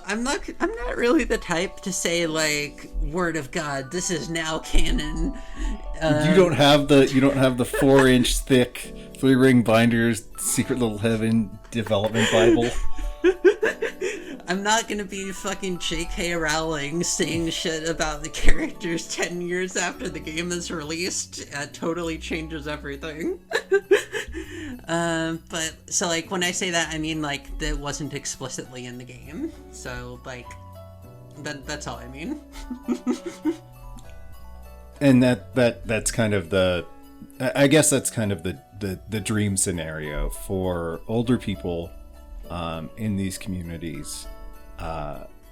I'm not really the type to say, like, word of God, this is now canon. You don't have the 4-inch thick 3-ring binders Secret Little Heaven development Bible. I'm not gonna be fucking J.K. Rowling saying shit about the characters 10 years after the game is released. It totally changes everything. But, so, like, when I say that, I mean, like, that wasn't explicitly in the game. So, like, that's all I mean. And that's kind of I guess that's kind of the dream scenario for older people in these communities,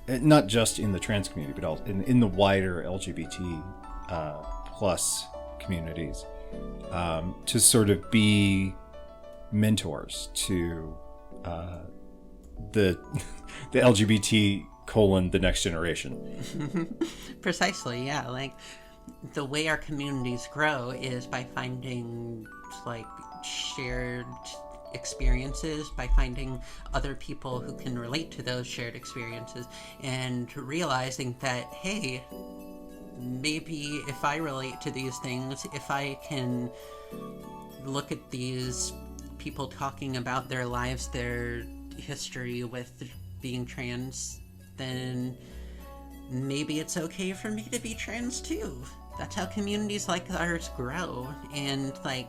not just in the trans community, but also in the wider LGBT plus communities, to sort of be mentors to the LGBT the next generation. Precisely, yeah. Like, the way our communities grow is by finding, like, shared experiences, by finding other people who can relate to those shared experiences, and realizing that, hey, maybe if I relate to these things, if I can look at these people talking about their lives, their history with being trans, then maybe it's okay for me to be trans too. That's how communities like ours grow. And, like,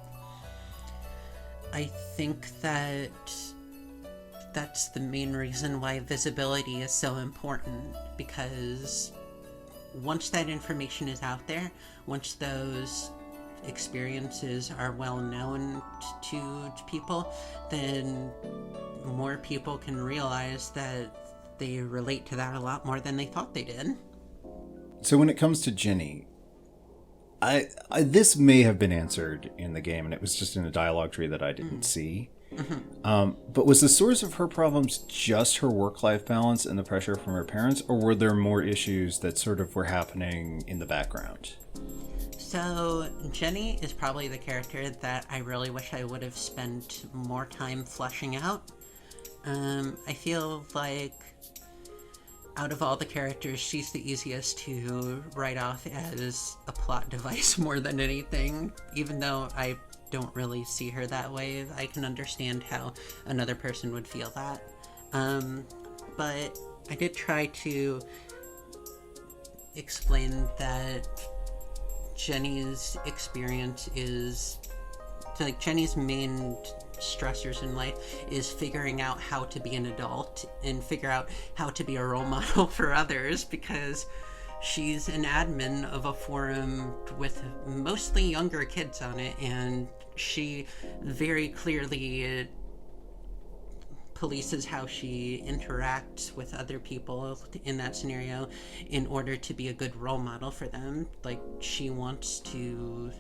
I think that that's the main reason why visibility is so important, because once that information is out there, once those experiences are well known to people, then more people can realize that they relate to that a lot more than they thought they did. So when it comes to Jenny, I this may have been answered in the game, and it was just in a dialogue tree that I didn't see. But was the source of her problems just her work-life balance and the pressure from her parents, or were there more issues that sort of were happening in the background? So Jenny is probably the character that I really wish I would have spent more time fleshing out. I feel like out of all the characters, she's the easiest to write off as a plot device more than anything. Even though I don't really see her that way, I can understand how another person would feel that. But I did try to explain that Jenny's experience is, like, Jenny's main stressors in life is figuring out how to be an adult and figure out how to be a role model for others, because she's an admin of a forum with mostly younger kids on it, and she very clearly polices how she interacts with other people in that scenario in order to be a good role model for them. Like, she wants to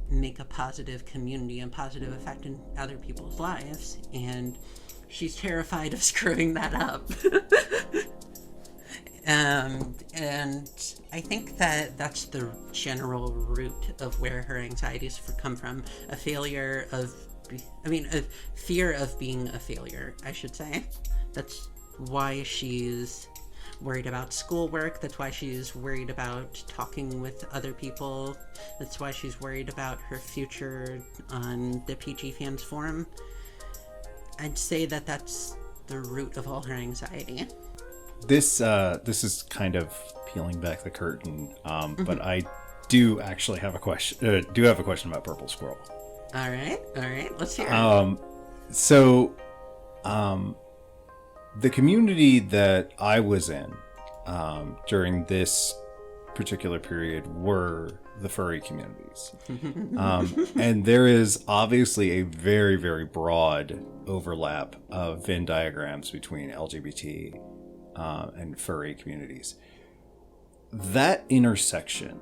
make a positive community and positive effect in other people's lives, and she's terrified of screwing that up. And I think that that's the general root of where her anxieties come from. A fear of being a failure, I should say. That's why she's worried about schoolwork. That's why she's worried about talking with other people. That's why she's worried about her future on the PG Fans forum. I'd say that that's the root of all her anxiety. This is kind of peeling back the curtain, but I do actually have a question. Do have a question about Purple Squirrel. All right, let's hear it. The community that I was in during this particular period were the furry communities. And there is obviously a very, very broad overlap of Venn diagrams between LGBT and furry communities. That intersection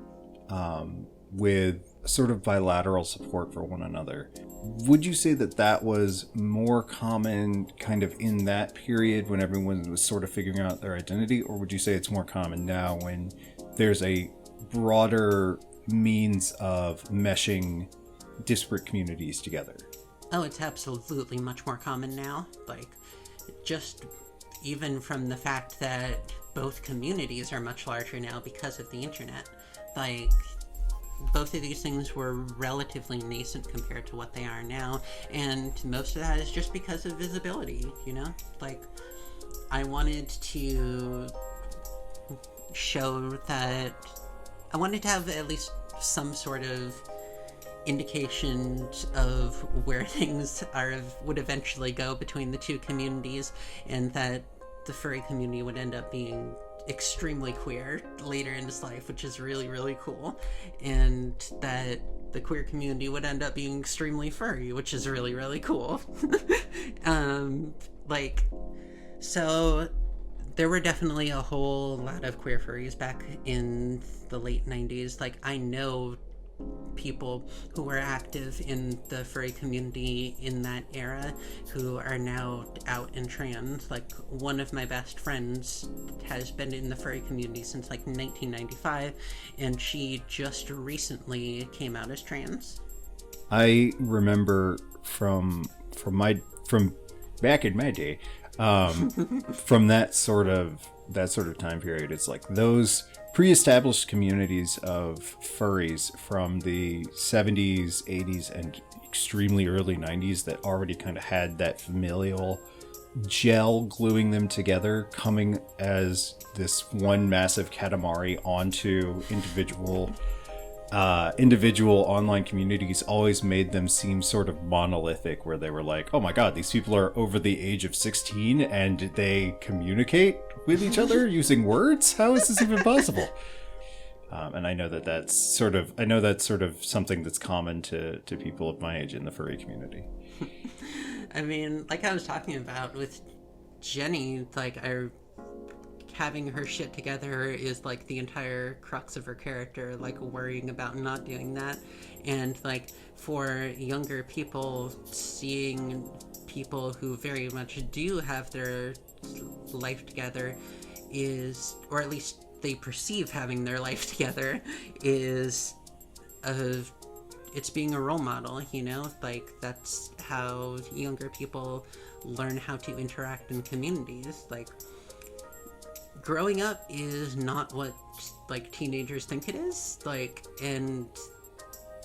with sort of bilateral support for one another, would you say that that was more common kind of in that period when everyone was sort of figuring out their identity, or would you say it's more common now when there's a broader means of meshing disparate communities together? Oh, it's absolutely much more common now. Like, just even from the fact that both communities are much larger now because of the internet. Like, both of these things were relatively nascent compared to what they are now, and most of that is just because of visibility, you know? Like, I wanted to show that I wanted to have at least some sort of indication of where things would eventually go between the two communities, and that the furry community would end up being extremely queer later in his life, which is really, really cool, and that the queer community would end up being extremely furry, which is really, really cool. So there were definitely a whole lot of queer furries back in the late 90s. Like, I know people who were active in the furry community in that era who are now out and trans. Like, one of my best friends has been in the furry community since like 1995, and she just recently came out as trans. I remember from back in my day, from that sort of time period, it's like those pre-established communities of furries from the 70s, 80s, and extremely early 90s that already kind of had that familial gel gluing them together, coming as this one massive katamari onto individual online communities, always made them seem sort of monolithic, where they were like, oh my god, these people are over the age of 16 and they communicate with each other using words? How is this even possible? And I know that's sort of something that's common to people of my age in the furry community. I mean, like I was talking about with Jenny, like, having her shit together is like the entire crux of her character, like worrying about not doing that. And like, for younger people, seeing people who very much do have their life together is, or at least they perceive having their life together, is it's being a role model, you know? Like, that's how younger people learn how to interact in communities. Like, growing up is not what, like, teenagers think it is. Like, and,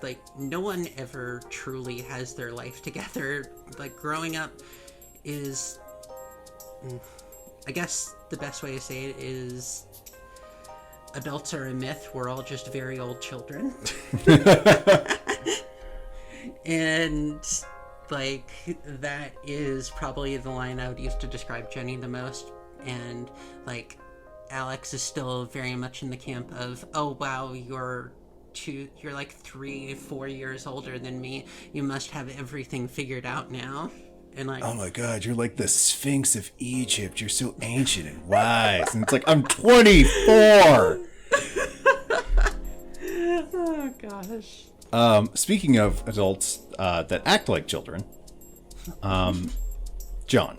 like, no one ever truly has their life together. Like, growing up is, I guess the best way to say it is, adults are a myth. We're all just very old children. And, like, that is probably the line I would use to describe Jenny the most. And, like, Alex is still very much in the camp of, oh wow, you're like 3-4 years older than me, you must have everything figured out now. And like, oh my god, you're like the Sphinx of Egypt, you're so ancient and wise. And it's like, I'm 24. Oh gosh. Speaking of adults that act like children, John.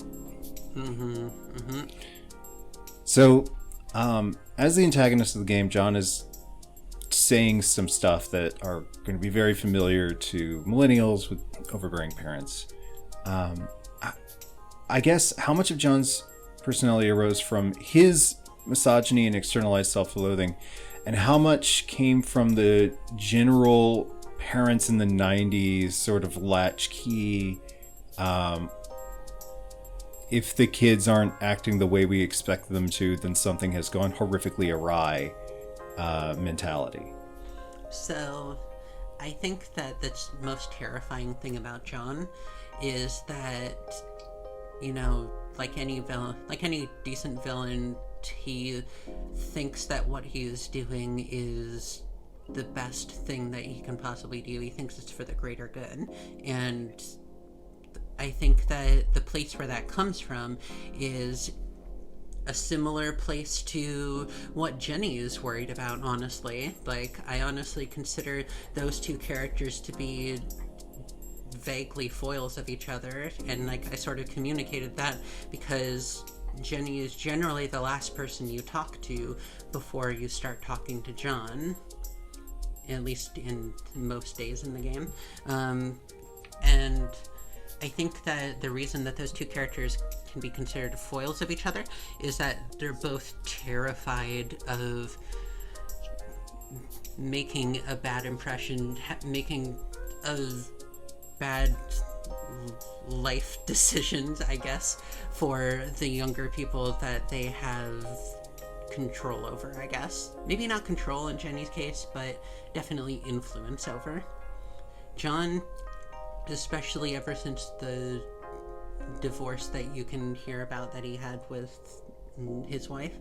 So, as the antagonist of the game, John is saying some stuff that are going to be very familiar to millennials with overbearing parents. I guess, how much of John's personality arose from his misogyny and externalized self-loathing, and how much came from the general parents in the 90s sort of latchkey if the kids aren't acting the way we expect them to, then something has gone horrifically awry mentality. So I think that the most terrifying thing about John is that, you know, like any villain, like any decent villain, he thinks that what he is doing is the best thing that he can possibly do. He thinks it's for the greater good. And I think that the place where that comes from is a similar place to what Jenny is worried about, honestly. Like, I honestly consider those two characters to be vaguely foils of each other, and like I sort of communicated that because Jenny is generally the last person you talk to before you start talking to John, at least in most days in the game. And I think that the reason that those two characters can be considered foils of each other is that they're both terrified of making a bad impression, making a bad life decisions, I guess, for the younger people that they have control over, I guess. Maybe not control in Jenny's case, but definitely influence over. John, especially ever since the divorce that you can hear about that he had with his wife,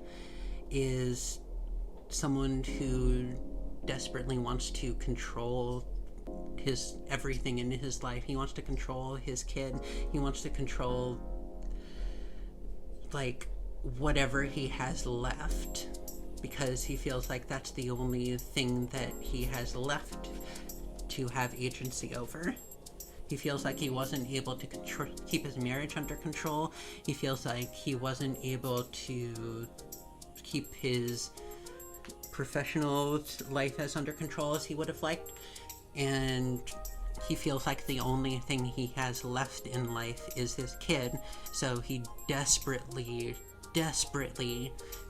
is someone who desperately wants to control his everything in his life. He wants to control his kid. He wants to control, like, whatever he has left, because he feels like that's the only thing that he has left to have agency over. He feels like he wasn't able to keep his marriage under control. He feels like he wasn't able to keep his professional life as under control as he would have liked. And he feels like the only thing he has left in life is his kid. So he desperately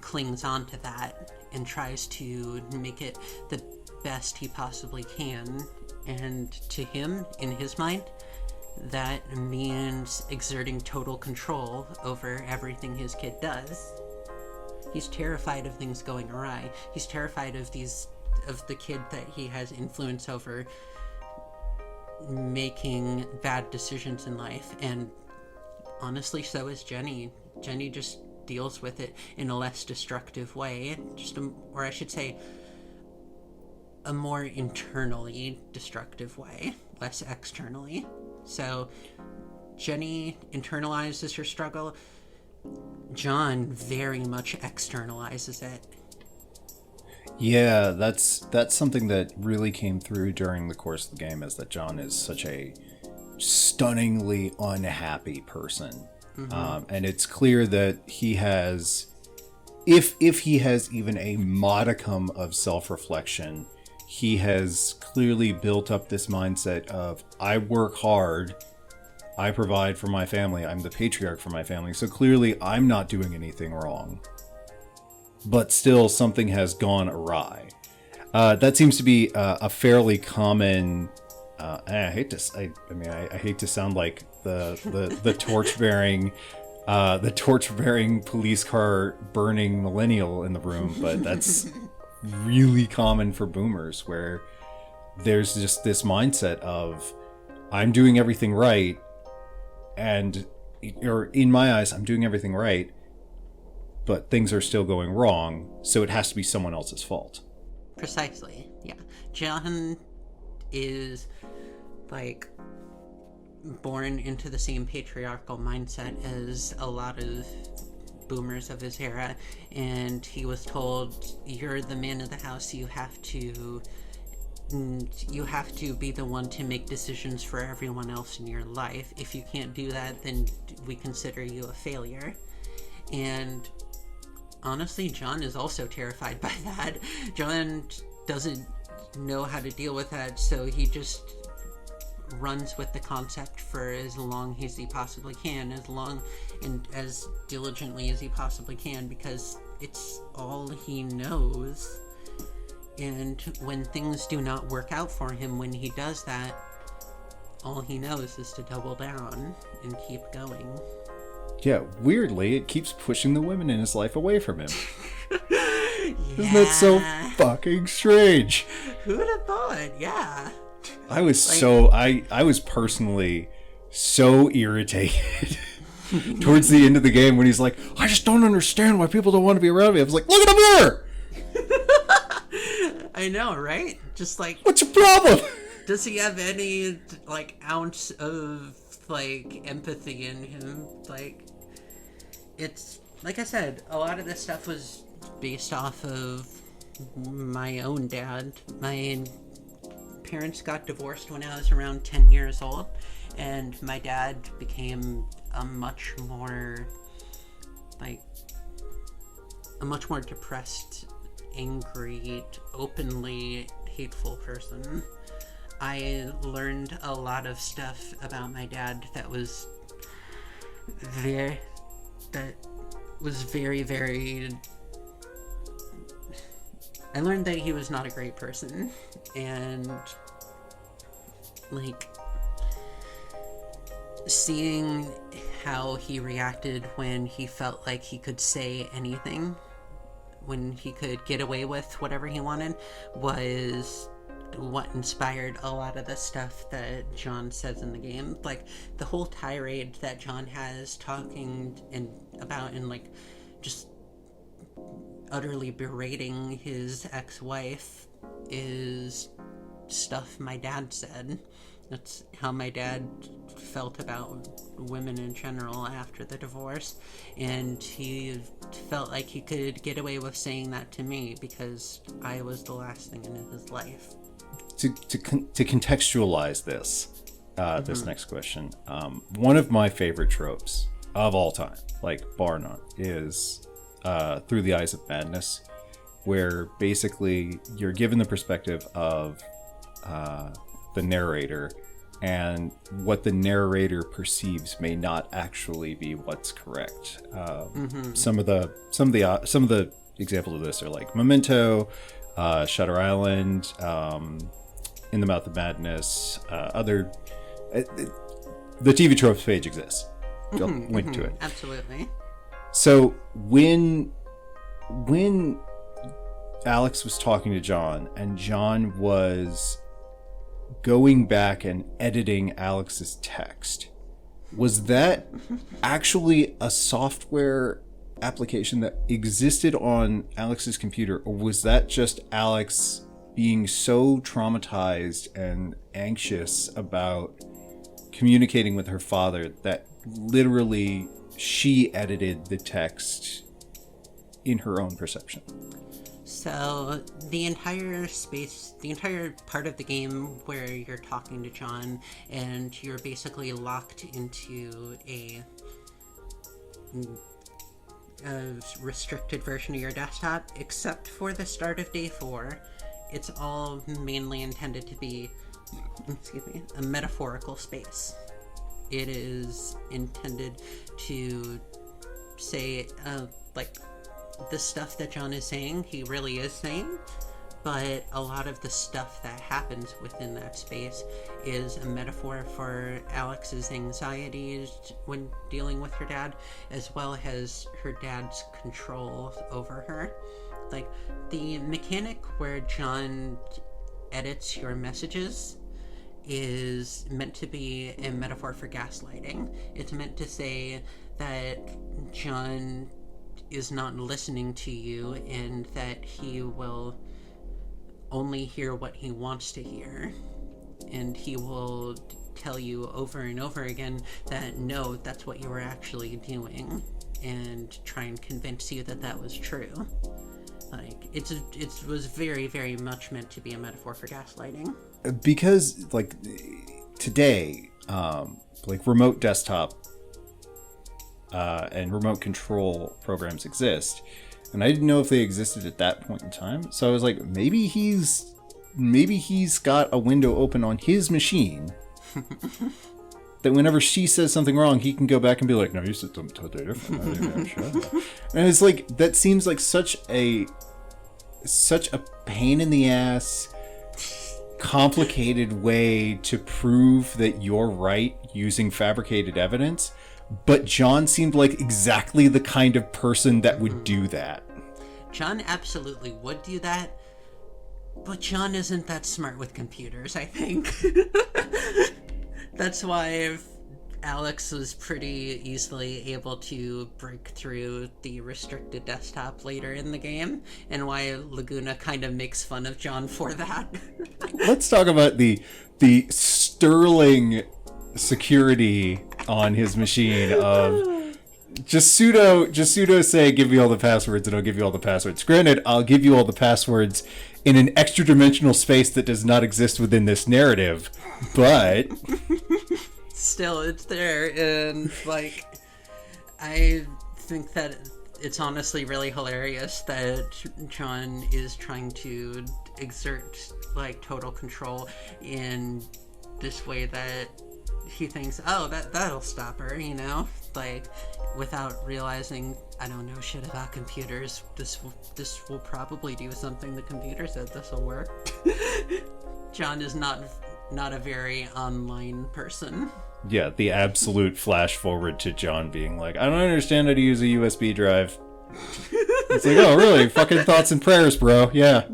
clings on to that and tries to make it the best he possibly can. And to him, in his mind, that means exerting total control over everything his kid does. He's terrified of things going awry. He's terrified of the kid that he has influence over making bad decisions in life. And honestly, so is Jenny. Jenny just deals with it in a less destructive way, or I should say, a more internally destructive way, less externally. So Jenny internalizes her struggle. John very much externalizes it. Yeah, that's something that really came through during the course of the game, is that John is such a stunningly unhappy person. Mm-hmm. And it's clear that he has, if he has even a modicum of self-reflection, he has clearly built up this mindset of, I work hard, I provide for my family, I'm the patriarch for my family, so clearly I'm not doing anything wrong. But still, something has gone awry. That seems to be a fairly common. I hate to sound like the torch bearing police car burning millennial in the room, but that's really common for boomers, where there's just this mindset of, I'm doing everything right, or in my eyes, I'm doing everything right, but things are still going wrong, so it has to be someone else's fault. Precisely, yeah. John is, like, born into the same patriarchal mindset as a lot of boomers of his era, and he was told, you're the man of the house, you have to be the one to make decisions for everyone else in your life. If you can't do that, then we consider you a failure. And honestly, John is also terrified by that. John doesn't know how to deal with that, so he just runs with the concept for as long as he possibly can, as long and as diligently as he possibly can, because it's all he knows. And when things do not work out for him, when he does that, all he knows is to double down and keep going. Yeah, weirdly, it keeps pushing the women in his life away from him. Yeah. Isn't that so fucking strange? Who'd have thought? Yeah. I was I was personally so irritated towards the end of the game when he's like, I just don't understand why people don't want to be around me. I was like, look at him here! I know, right? Just like, what's your problem? Does he have any, like, ounce of, like, empathy in him? Like, it's, like I said, a lot of this stuff was based off of my own dad. My parents got divorced when I was around 10 years old, and my dad became a much more depressed, angry, openly hateful person. I learned a lot of stuff about my dad that was very, very... I learned that he was not a great person, and, like, seeing how he reacted when he felt like he could say anything, when he could get away with whatever he wanted, was what inspired a lot of the stuff that John says in the game. Like, the whole tirade that John has talking about and, like, just utterly berating his ex-wife is stuff my dad said. That's how my dad felt about women in general after the divorce, and he felt like he could get away with saying that to me because I was the last thing in his life. To contextualize this, this next question, one of my favorite tropes of all time, like bar none, is Through the Eyes of Madness, where basically you're given the perspective of the narrator, and what the narrator perceives may not actually be what's correct. Some of the examples of this are like Memento, Shutter Island, In the Mouth of Madness. The TV tropes page exists. I'll link to it. Absolutely. So when Alex was talking to John, and John was going back and editing Alex's text, was that actually a software application that existed on Alex's computer, or was that just Alex being so traumatized and anxious about communicating with her father that literally she edited the text in her own perception? So the entire part of the game where you're talking to John and you're basically locked into a restricted version of your desktop, except for the start of day 4, it's all mainly intended to be, a metaphorical space. It is intended to say, like, the stuff that John is saying, he really is saying, but a lot of the stuff that happens within that space is a metaphor for Alex's anxieties when dealing with her dad, as well as her dad's control over her. Like, the mechanic where John edits your messages is meant to be a metaphor for gaslighting. It's meant to say that John is not listening to you and that he will only hear what he wants to hear, and he will tell you over and over again that no, that's what you were actually doing, and try and convince you that that was true. Like, it was very, very much meant to be a metaphor for gaslighting. Because, like, today, like, remote desktop and remote control programs exist, and I didn't know if they existed at that point in time. So I was like, maybe he's got a window open on his machine that whenever she says something wrong, he can go back and be like, no, you said something totally different. And it's like, that seems like such a pain in the ass, complicated way to prove that you're right using fabricated evidence, but John seemed like exactly the kind of person that would do that. John absolutely would do that, but John isn't that smart with computers, I think. That's why Alex was pretty easily able to break through the restricted desktop later in the game, and why Laguna kind of makes fun of John for that. Let's talk about the sterling security on his machine of just sudo say give me all the passwords and I'll give you all the passwords. Granted, I'll give you all the passwords in an extra dimensional space that does not exist within this narrative, but still, it's there. And like, I think that it's honestly really hilarious that John is trying to exert like total control in this way that he thinks, oh, that'll stop her, you know, like, without realizing, I don't know shit about computers. This will probably do something. The computer said this will work. John is not a very online person. Yeah, the absolute flash forward to John being like, I don't understand how to use a USB drive. It's like, oh, really? Fucking thoughts and prayers, bro. Yeah.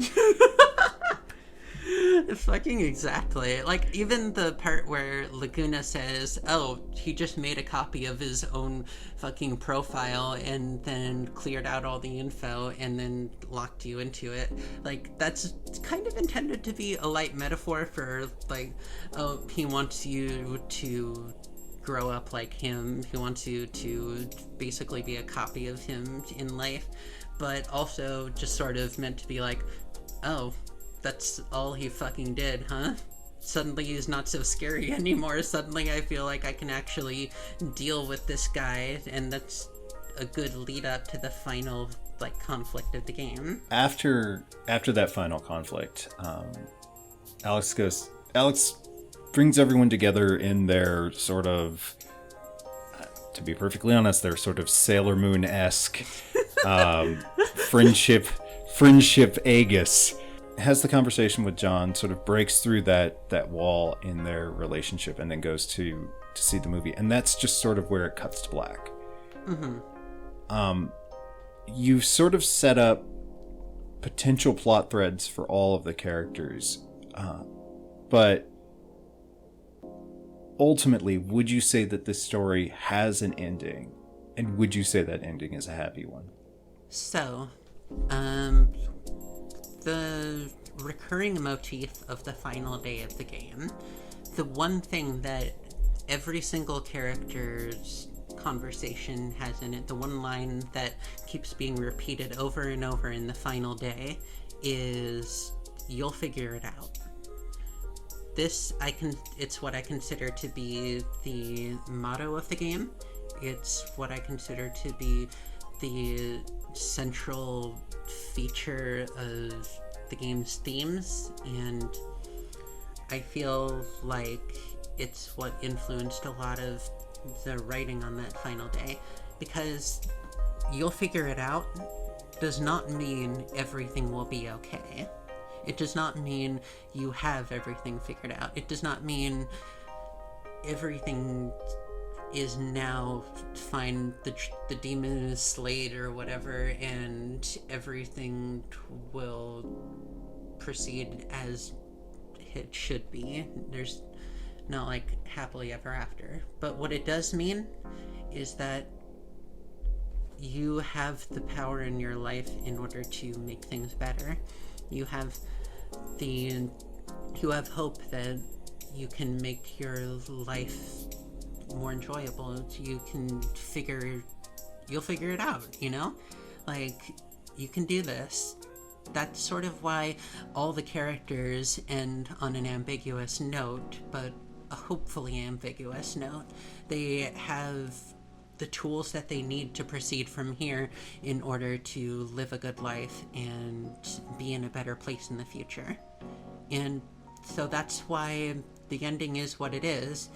Fucking exactly. Like, even the part where Laguna says, oh, he just made a copy of his own fucking profile and then cleared out all the info and then locked you into it. Like, that's kind of intended to be a light metaphor for, like, oh, he wants you to grow up like him. He wants you to basically be a copy of him in life. But also just sort of meant to be like, oh, that's all he fucking did, huh? Suddenly he's not so scary anymore. Suddenly I feel like I can actually deal with this guy, and that's a good lead up to the final like conflict of the game. After that final conflict, Alex brings everyone together in their sort of, to be perfectly honest, their sort of Sailor Moon-esque friendship Aegis. Has the conversation with John, sort of breaks through that wall in their relationship, and then goes to see the movie, and that's just sort of where it cuts to black. Mm-hmm. You've sort of set up potential plot threads for all of the characters, but ultimately, would you say that this story has an ending, and would you say that ending is a happy one? So, the recurring motif of the final day of the game, the one thing that every single character's conversation has in it, the one line that keeps being repeated over and over in the final day is, you'll figure it out. It's what I consider to be the motto of the game. It's what I consider to be the central feature of the game's themes, and I feel like it's what influenced a lot of the writing on that final day, because you'll figure it out does not mean everything will be okay. It does not mean you have everything figured out. It does not mean everything is now fine, the demon is slayed or whatever, and everything will proceed as it should be. There's not like happily ever after. But what it does mean is that you have the power in your life in order to make things better. You have hope that you can make your life more enjoyable. You'll figure it out, you know? Like, you can do this. That's sort of why all the characters end on an ambiguous note, but a hopefully ambiguous note. They have the tools that they need to proceed from here in order to live a good life and be in a better place in the future. And so that's why the ending is what it is.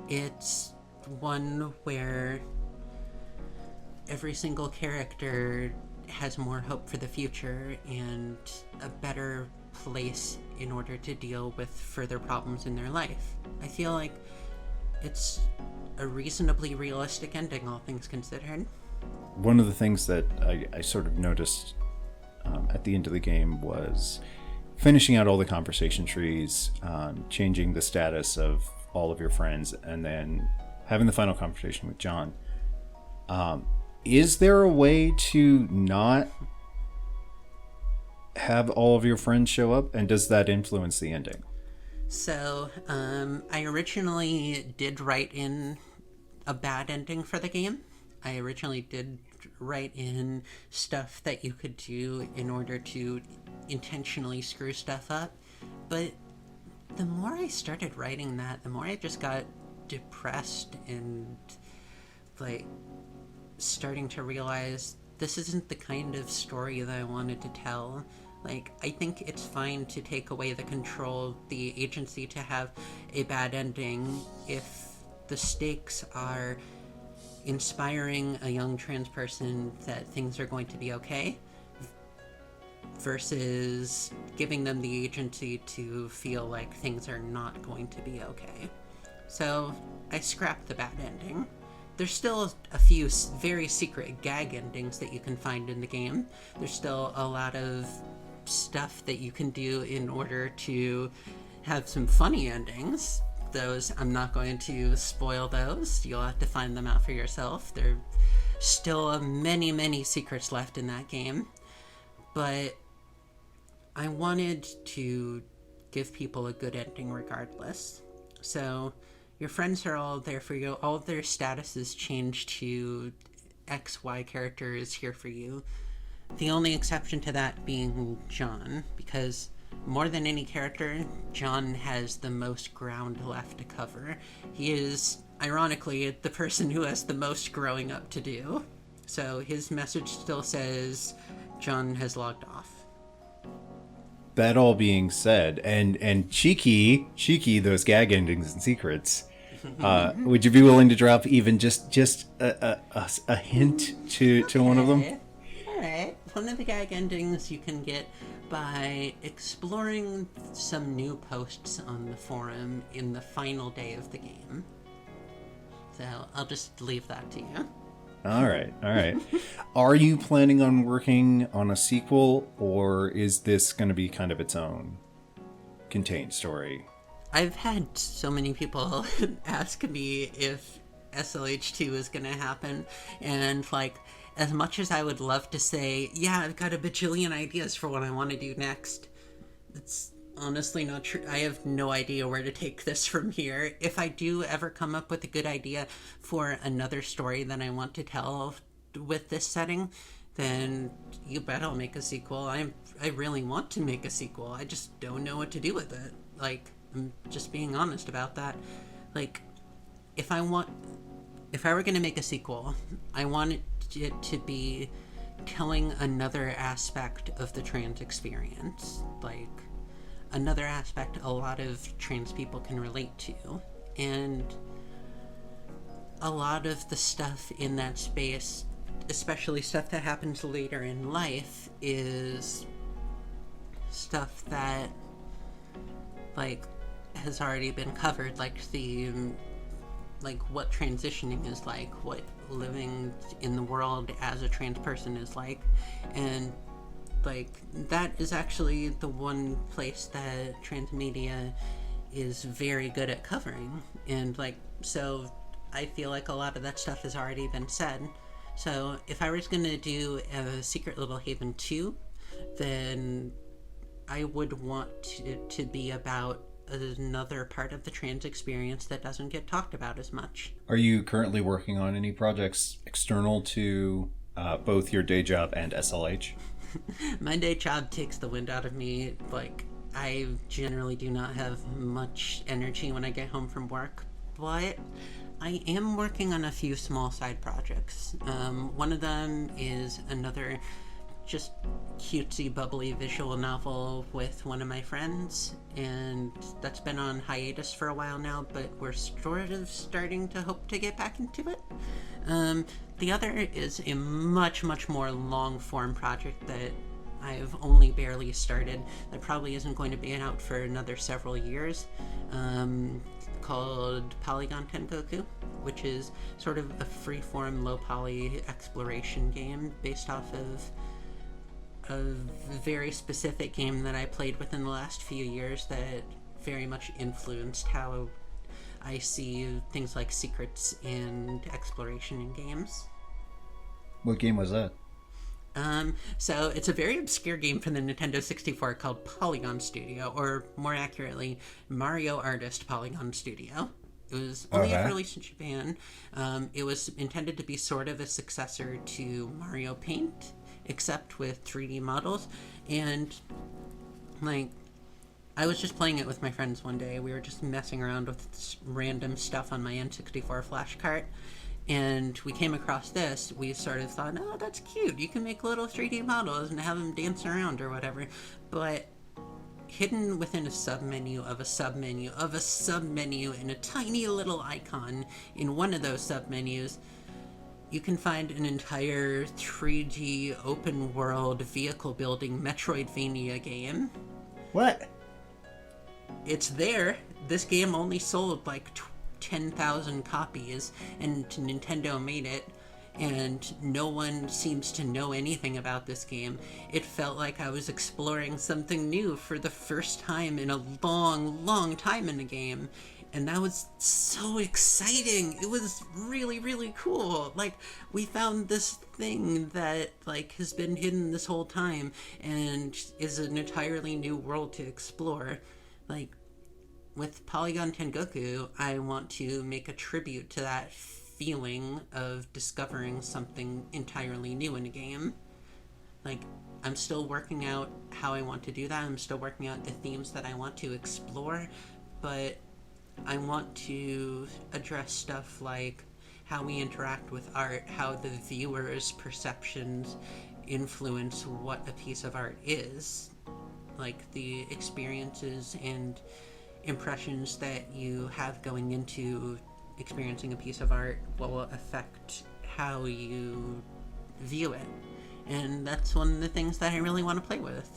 It's one where every single character has more hope for the future and a better place in order to deal with further problems in their life. I feel like it's a reasonably realistic ending, all things considered. One of the things that I sort of noticed at the end of the game was finishing out all the conversation trees, changing the status of all of your friends, and then having the final conversation with John. Is there a way to not have all of your friends show up, and does that influence the ending? So, I originally did write in a bad ending for the game. I originally did write in stuff that you could do in order to intentionally screw stuff up. But the more I started writing that, the more I just got depressed and, like, starting to realize this isn't the kind of story that I wanted to tell. Like, I think it's fine to take away the control, the agency to have a bad ending if the stakes are inspiring a young trans person that things are going to be okay, versus giving them the agency to feel like things are not going to be okay. So I scrapped the bad ending. There's still a few very secret gag endings that you can find in the game. There's still a lot of stuff that you can do in order to have some funny endings. Those, I'm not going to spoil those. You'll have to find them out for yourself. There are still many secrets left in that game. But I wanted to give people a good ending regardless. So your friends are all there for you. All of their statuses change to XY character is here for you. The only exception to that being John, because more than any character, John has the most ground left to cover. He is, ironically, the person who has the most growing up to do. So his message still says John has logged off. That all being said, and cheeky, those gag endings and secrets. Would you be willing to drop even just a hint to one of them? All right. One of the gag endings you can get by exploring some new posts on the forum in the final day of the game. So I'll just leave that to you. All right. Are you planning on working on a sequel, or is this going to be kind of its own contained story? I've had so many people ask me if SLH2 is going to happen, and like, as much as I would love to say, yeah, I've got a bajillion ideas for what I want to do next, it's honestly not true. I have no idea where to take this from here. If I do ever come up with a good idea for another story that I want to tell with this setting, then you bet I'll make a sequel. I really want to make a sequel. I just don't know what to do with it. Like, I'm just being honest about that. Like, if I were going to make a sequel, I want it to be telling another aspect of the trans experience, like another aspect a lot of trans people can relate to. And a lot of the stuff in that space, especially stuff that happens later in life, is stuff that like has already been covered, like what transitioning is like, what living in the world as a trans person is like. And like, that is actually the one place that trans media is very good at covering. And like, so I feel like a lot of that stuff has already been said. So if I was going to do a Secret Little Haven 2, then I would want it to be about another part of the trans experience that doesn't get talked about as much. Are you currently working on any projects external to both your day job and SLH? My day job takes the wind out of me. Like, I generally do not have much energy when I get home from work, but I am working on a few small side projects. One of them is another just cutesy, bubbly visual novel with one of my friends, and that's been on hiatus for a while now, but we're sort of starting to hope to get back into it. The other is a much more long-form project that I've only barely started, that probably isn't going to be out for another several years, called Polygon Tengoku, which is sort of a freeform, low-poly exploration game based off of a very specific game that I played within the last few years that very much influenced how I see things like secrets and exploration in games. What game was that? So it's a very obscure game from the Nintendo 64 called Polygon Studio, or more accurately, Mario Artist Polygon Studio. It was only ever released in Japan. It was intended to be sort of a successor to Mario Paint, except with 3D models. And, like, I was just playing it with my friends one day. We were just messing around with random stuff on my N64 flash cart. And we came across this. We sort of thought, oh, that's cute. You can make little 3D models and have them dance around or whatever. But hidden within a submenu of a submenu of a submenu in a tiny little icon in one of those submenus, you can find an entire 3D open world vehicle building Metroidvania game. What? It's there. This game only sold like 10,000 copies, and Nintendo made it, and no one seems to know anything about this game. It felt like I was exploring something new for the first time in a long, long time in a game, and that was so exciting. It was really, really cool. Like, we found this thing that, like, has been hidden this whole time and is an entirely new world to explore. Like, with Polygon Tengoku, I want to make a tribute to that feeling of discovering something entirely new in a game. Like, I'm still working out how I want to do that. I'm still working out the themes that I want to explore, but I want to address stuff like how we interact with art, how the viewer's perceptions influence what a piece of art is. Like, the experiences and impressions that you have going into experiencing a piece of art will affect how you view it. And that's one of the things that I really want to play with.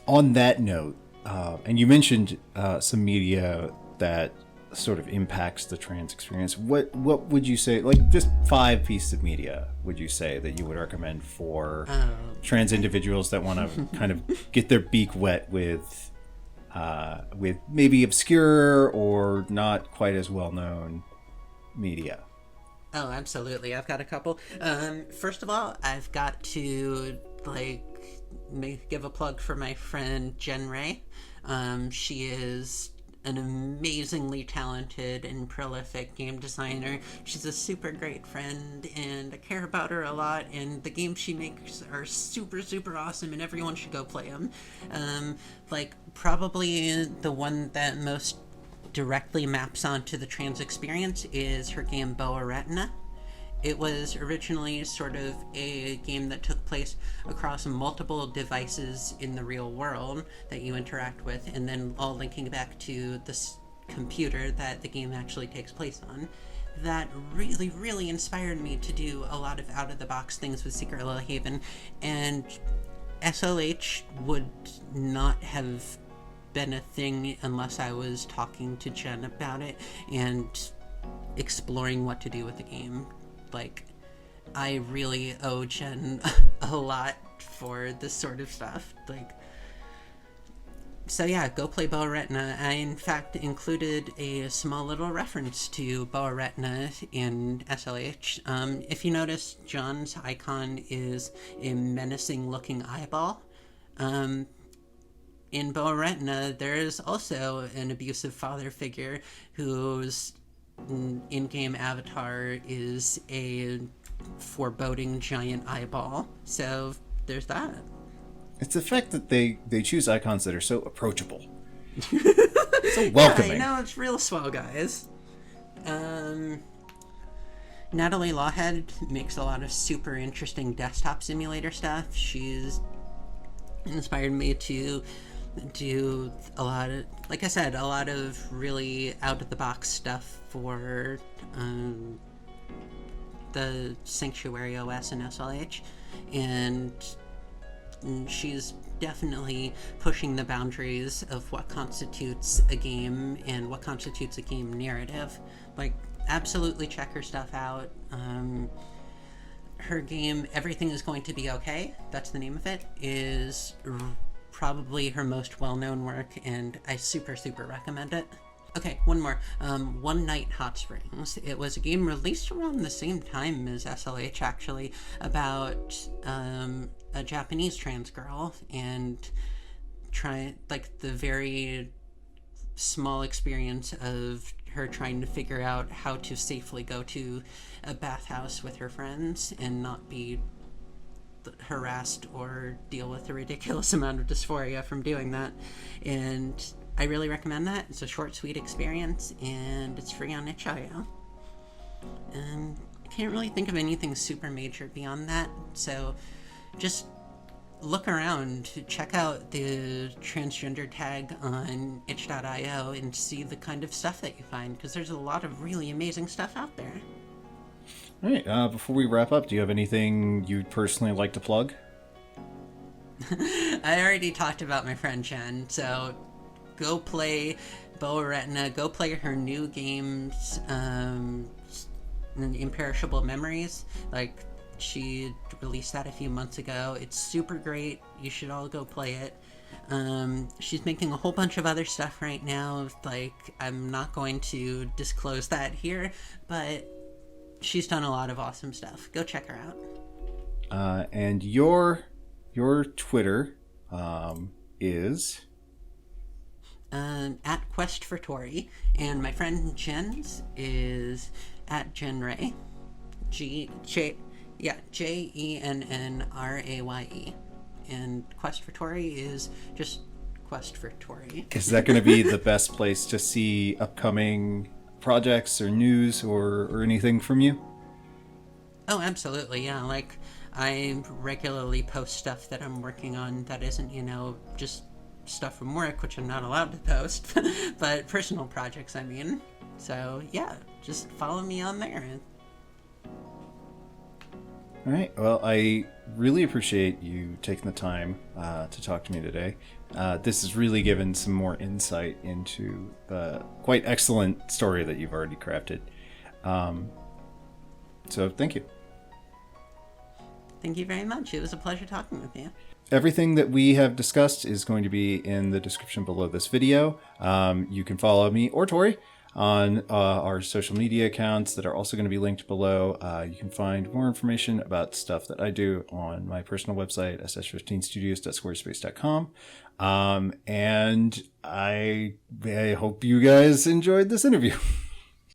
On that note, and you mentioned some media that sort of impacts the trans experience. What would you say, like, just 5 pieces of media would you say that you would recommend for trans individuals that want to kind of get their beak wet with maybe obscure or not quite as well-known media? Oh, absolutely. I've got a couple. First of all, I've got to, like, give a plug for my friend Jen Ray. She is an amazingly talented and prolific game designer. She's a super great friend, and I care about her a lot, and the games she makes are super, super awesome, and everyone should go play them. Like, probably the one that most directly maps onto the trans experience is her game Boa Retina. It was originally sort of a game that took place across multiple devices in the real world that you interact with, and then all linking back to this computer that the game actually takes place on. That really, really inspired me to do a lot of out-of-the-box things with Secret Little Haven, and SLH would not have been a thing unless I was talking to Jen about it and exploring what to do with the game. Like, I really owe Jen a lot for this sort of stuff. Like, so yeah, go play Boa Retina. I, in fact, included a small little reference to Boa Retina in SLH. If you notice, John's icon is a menacing-looking eyeball. In Boa Retina, there is also an abusive father figure whose in-game avatar is a foreboding giant eyeball. So there's that. It's the fact that they choose icons that are so approachable. So welcoming. Yeah, I know, it's real swell, guys. Natalie Lawhead makes a lot of super interesting desktop simulator stuff. She's inspired me to do a lot of, like I said, a lot of really out-of-the-box stuff for the Sanctuary OS and SLH. and she's definitely pushing the boundaries of what constitutes a game and what constitutes a game narrative. Like, absolutely check her stuff out. Her game, Everything Is Going to Be Okay, that's the name of it, is probably her most well-known work, and I super recommend it. Okay, one more. One Night Hot Springs. It was a game released around the same time as SLH, actually, about a Japanese trans girl, and the very small experience of her trying to figure out how to safely go to a bathhouse with her friends and not be harassed or deal with a ridiculous amount of dysphoria from doing that. And I really recommend that. It's a short, sweet experience, and it's free on itch.io. And I can't really think of anything super major beyond that, so just look around, check out the transgender tag on itch.io and see the kind of stuff that you find, because there's a lot of really amazing stuff out there. All right, before we wrap up, do you have anything you'd personally like to plug? I already talked about my friend Jen, so go play Boa Retina, go play her new games, Imperishable Memories. Like, she released that a few months ago. It's super great. You should all go play it. She's making a whole bunch of other stuff right now. Like, I'm not going to disclose that here, but she's done a lot of awesome stuff. Go check her out. And your Twitter is at Quest for Tori, and my friend Jen's is at Jen Ray, Jennraye, and Quest for Tori is just Quest for Tori. Is that going to be the best place to see upcoming projects or news or anything from you? Oh, absolutely, yeah. Like, I regularly post stuff that I'm working on that isn't, just stuff from work, which I'm not allowed to post, but personal projects, I mean. So, yeah, just follow me on there. All right. Well, I really appreciate you taking the time to talk to me today. This has really given some more insight into the quite excellent story that you've already crafted. So thank you. Thank you very much. It was a pleasure talking with you. Everything that we have discussed is going to be in the description below this video. You can follow me or Tori on our social media accounts that are also going to be linked below. You can find more information about stuff that I do on my personal website, ss15studios.squarespace.com. And I hope you guys enjoyed this interview.